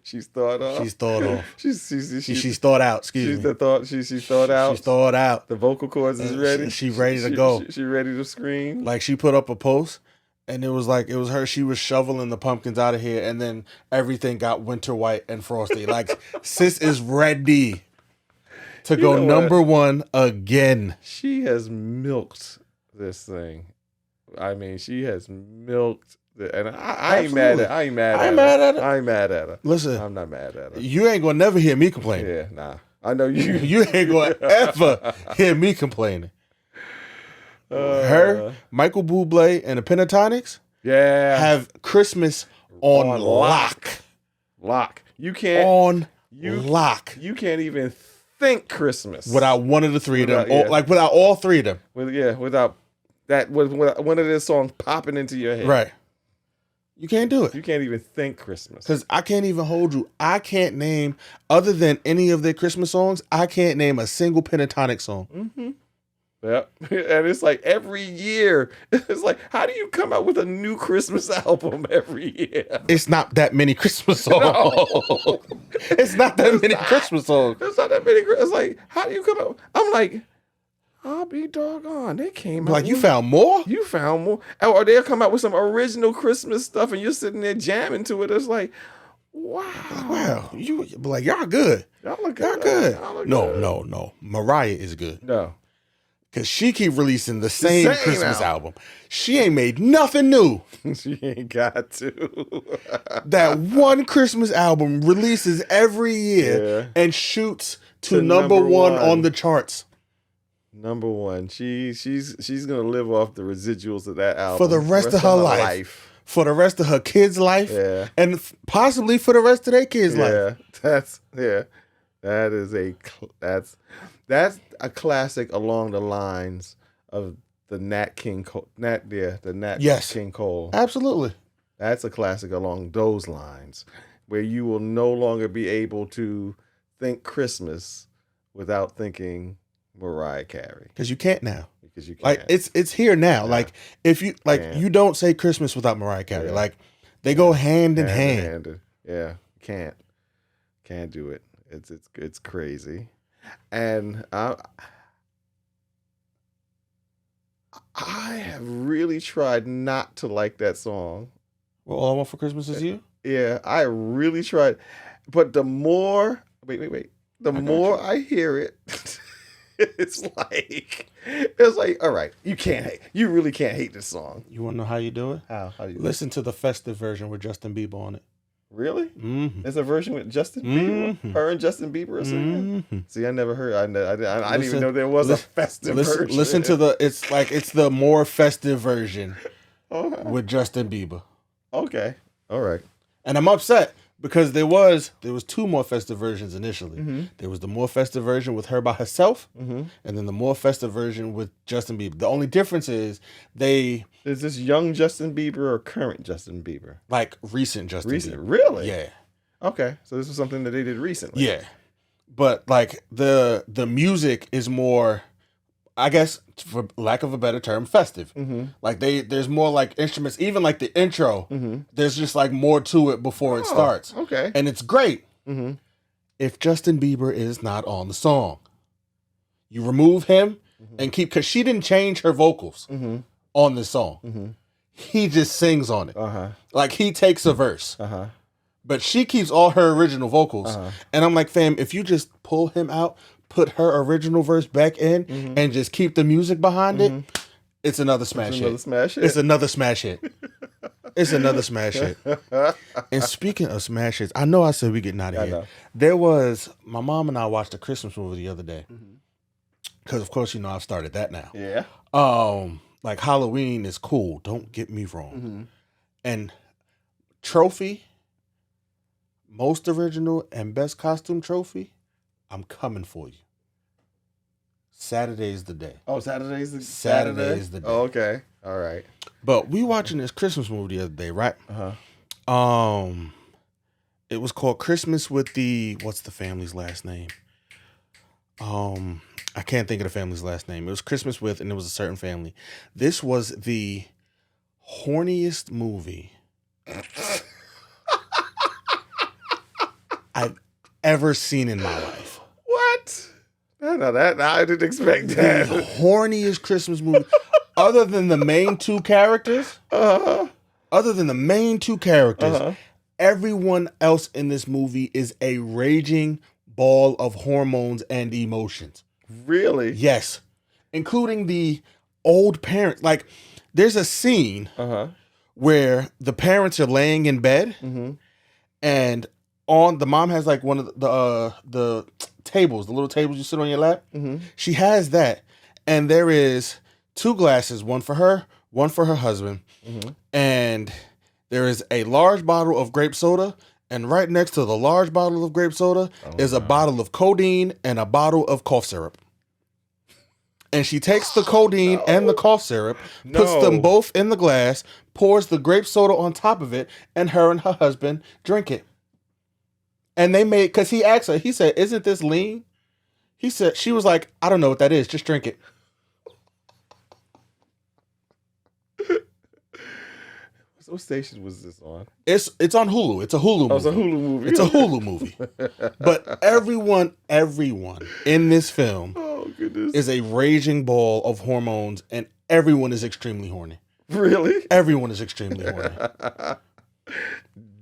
She's thawed off. She's thawed off. She's thawed out. Excuse she's me. the thought. She's thawed out. She's thawed out. The vocal cords is ready. She ready to go. She ready to scream. Like, she put up a post, and it was her. She was shoveling the pumpkins out of here, and then everything got winter white and frosty. Like, sis is ready to go number one again. She has milked this thing. I mean, she has milked. And I ain't mad at her. I ain't mad at her. Listen, I'm not mad at her. You ain't gonna never hear me complain. Yeah, nah. I know you. You ain't gonna ever hear me complaining. Her, Michael Bublé, and the Pentatonics, have Christmas on lock. Lock. You can't on lock. You can't even think Christmas without one of the three of them. Without all three of them. Without that. With one of their songs popping into your head. Right. You can't do it. You can't even think Christmas. Because I can't even hold you. I can't name, other than any of their Christmas songs, I can't name a single Pentatonic song. Mm-hmm. Yep. And it's like every year, it's like, how do you come out with a new Christmas album every year? It's not that many Christmas songs. No. It's not that many Christmas songs. It's not that many. It's like, how do you come out? I'm like, I'll be doggone. They came out. Like, you found more? You found more. Or they'll come out with some original Christmas stuff and you're sitting there jamming to it. It's like, wow. Wow. You like, y'all good. Y'all look good. Good. No. Mariah is good. No. Because she keep releasing the same Christmas album. She ain't made nothing new. She ain't got to. That one Christmas album releases every year and shoots to number one on the charts. Number one. She's gonna live off the residuals of that album for the rest of her life. For the rest of her kids' life. Yeah. And possibly for the rest of their kids' life. That's a classic along the lines of the Nat King Cole. King Cole. Absolutely. That's a classic along those lines, where you will no longer be able to think Christmas without thinking Mariah Carey. Because you can't now. Because you can't. Like, it's here now. Yeah. Like, if you you don't say Christmas without Mariah Carey. Yeah. Like, they go hand in hand. Yeah, can't do it. It's crazy. And I have really tried not to like that song. Well, All I Want for Christmas Is You? Yeah, I really tried. But the more the more I hear it, it's like, all right, you really can't hate this song. You want to know how you do it? How do you listen to the festive version with Justin Bieber on it? Really? Mm-hmm. There's a version with Justin Bieber? Mm-hmm. Her and Justin Bieber are singing? Mm-hmm. See, I never heard. I didn't even know there was a festive version. Listen to it's the more festive version with Justin Bieber. Okay. All right. And I'm upset because there was two more festive versions initially. Mm-hmm. There was the more festive version with her by herself, and then the more festive version with Justin Bieber. The only difference is Is this young Justin Bieber or current Justin Bieber? Like recent Justin Bieber. Really? Yeah. Okay. So this was something that they did recently. Yeah. But like the music is more, I guess, for lack of a better term, festive. Mm-hmm. Like there's more like instruments, even like the intro. Mm-hmm. There's just like more to it before it starts. Okay. And it's great. Mm-hmm. If Justin Bieber is not on the song, you remove him and because she didn't change her vocals on the song. Mm-hmm. He just sings on it. Like he takes a verse. But she keeps all her original vocals. And I'm like, fam, if you just pull him out, put her original verse back in, and just keep the music behind it, it's another smash hit. It's another smash hit. It's another smash hit. And speaking of smash hits, I know I said we getting out of here. There was, my mom and I watched a Christmas movie the other day. Because, of course, I've started that now. Yeah. Like, Halloween is cool. Don't get me wrong. And trophy, most original and best costume trophy, I'm coming for you. Saturday's the day. Oh, Saturday's the Saturday is the day. Oh, okay. All right. But we watching this Christmas movie the other day, right? It was called Christmas with what's the family's last name? I can't think of the family's last name. It was Christmas with, and it was a certain family. This was the horniest movie I've ever seen in my life. What? I didn't expect that. The horniest Christmas movie, other than the main two characters. Everyone else in this movie is a raging ball of hormones and emotions. Really? Yes, including the old parent. Like, there's a scene where the parents are laying in bed, and the mom has like one of the tables, the little tables you sit on your lap. She has that, and there is 2 glasses, one for her, one for her husband, and there is a large bottle of grape soda, and right next to the large bottle of grape soda is a bottle of codeine and a bottle of cough syrup. And she takes the codeine and the cough syrup, puts them both in the glass, pours the grape soda on top of it, and her husband drink it. And they made, because he asked her, he said, "Isn't this lean?" She was like, "I don't know what that is. Just drink it." What station was this on? It's on Hulu. It's a Hulu movie. Oh, it's a Hulu movie. It's a Hulu movie. But everyone in this film is a raging ball of hormones, and everyone is extremely horny. Really? Everyone is extremely horny.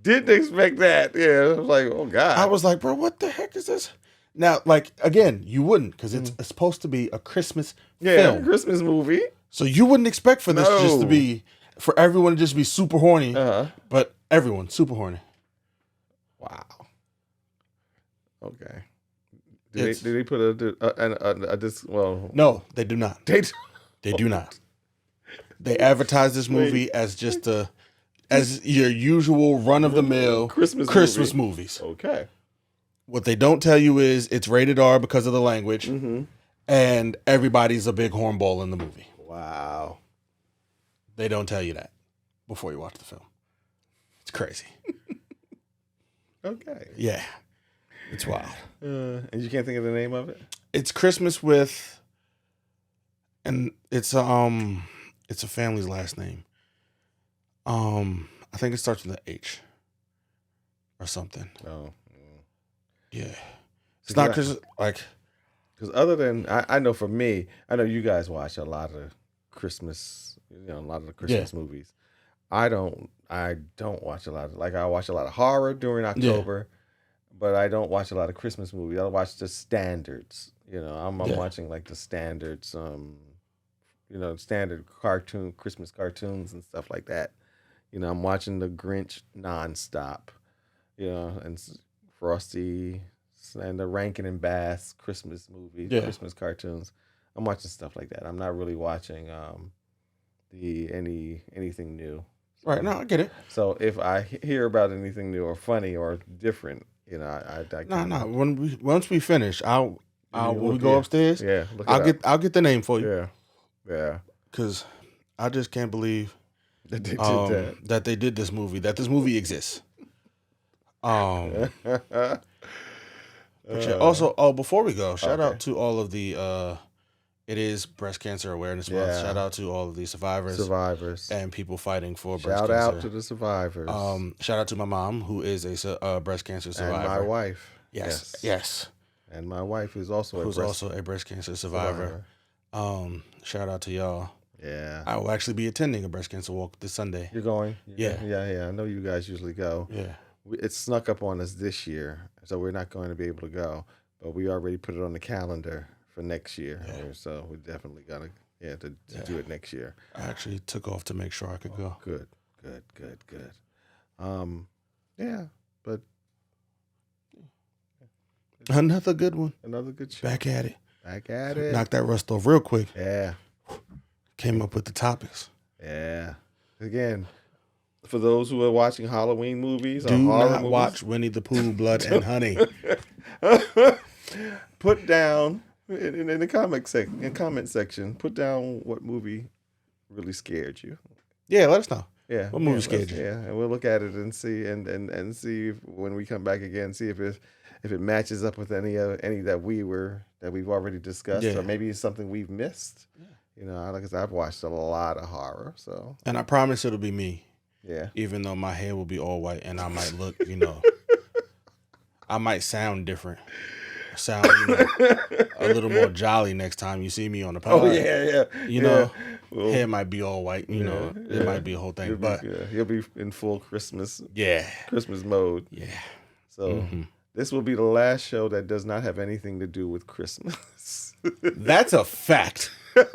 Didn't expect that. Yeah, I was like, oh God. I was like, bro, what the heck is this? Now, like, again, you wouldn't, because it's supposed to be a Christmas film. Christmas movie. So you wouldn't expect for this just to be, for everyone to just be super horny, but everyone super horny. Wow. Okay. Did they put a disc? Well, no, they do not. They do not. They advertise this movie as just as your usual run of the mill Christmas movies. Okay. What they don't tell you is it's rated R because of the language, and everybody's a big hornball in the movie. Wow. They don't tell you that before you watch the film. It's crazy. Okay. Yeah. It's wild. And you can't think of the name of it? It's Christmas with, and it's a family's last name. I think it starts with an H or something. Oh. Yeah. It's not because because other than I know for me, I know you guys watch a lot of Christmas, a lot of the Christmas movies. I don't watch a lot of, I watch a lot of horror during October, but I don't watch a lot of Christmas movies. I watch the standards. I'm watching like the standards, standard Christmas cartoons and stuff like that. I'm watching The Grinch nonstop, and Frosty and the Rankin and Bass Christmas movies, Christmas cartoons. I'm watching stuff like that. I'm not really watching anything new. Right. No, I get it. So if I hear about anything new or funny or different, I Once we finish, when we go upstairs, I'll get the name for you. Yeah. Because I just can't believe that they did that they did this movie. That this movie exists. Also, before we go, shout out to all of the. It is Breast Cancer Awareness Month. Shout out to all of the survivors, and people fighting for breast cancer. Shout out to the survivors. Shout out to my mom, who is a breast cancer survivor. And my wife. Yes. And my wife is also a breast cancer survivor. Shout out to y'all. Yeah. I will actually be attending a breast cancer walk this Sunday. You're going? Yeah. I know you guys usually go. Yeah. It snuck up on us this year, so we're not going to be able to go. But we already put it on the calendar for next year. Yeah. So we definitely got to do it next year. I actually took off to make sure I could go. Good. Yeah, but another good one. Another good show. Back at it. Knock that rust off real quick. Yeah. Came up with the topics. Yeah. Again, for those who are watching Halloween movies, do not watch Winnie the Pooh, Blood and Honey. Put down In the comment section, put down what movie really scared you. Yeah, let us know. Yeah, what movie scared you? Yeah, and we'll look at it and see and see if, when we come back again, see if it matches up with any that we've already discussed, or maybe it's something we've missed. Yeah. You know, like I said, I've watched a lot of horror, so. And I promise it'll be me. Yeah. Even though my hair will be all white and I might look, I might sound different. Sound a little more jolly next time you see me on the pod. Oh yeah. Well, hair might be all white. It might be a whole thing, but you'll be in full Christmas mode. Yeah. So this will be the last show that does not have anything to do with Christmas. That's a fact. That's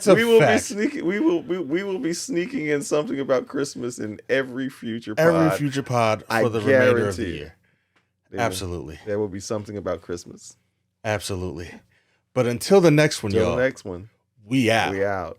a fact. We will be sneaking in something about Christmas in every future pod. Every future pod for the remainder of the year. Absolutely. There will be something about Christmas. Absolutely. But until the next one, Until the next one. We out. We out.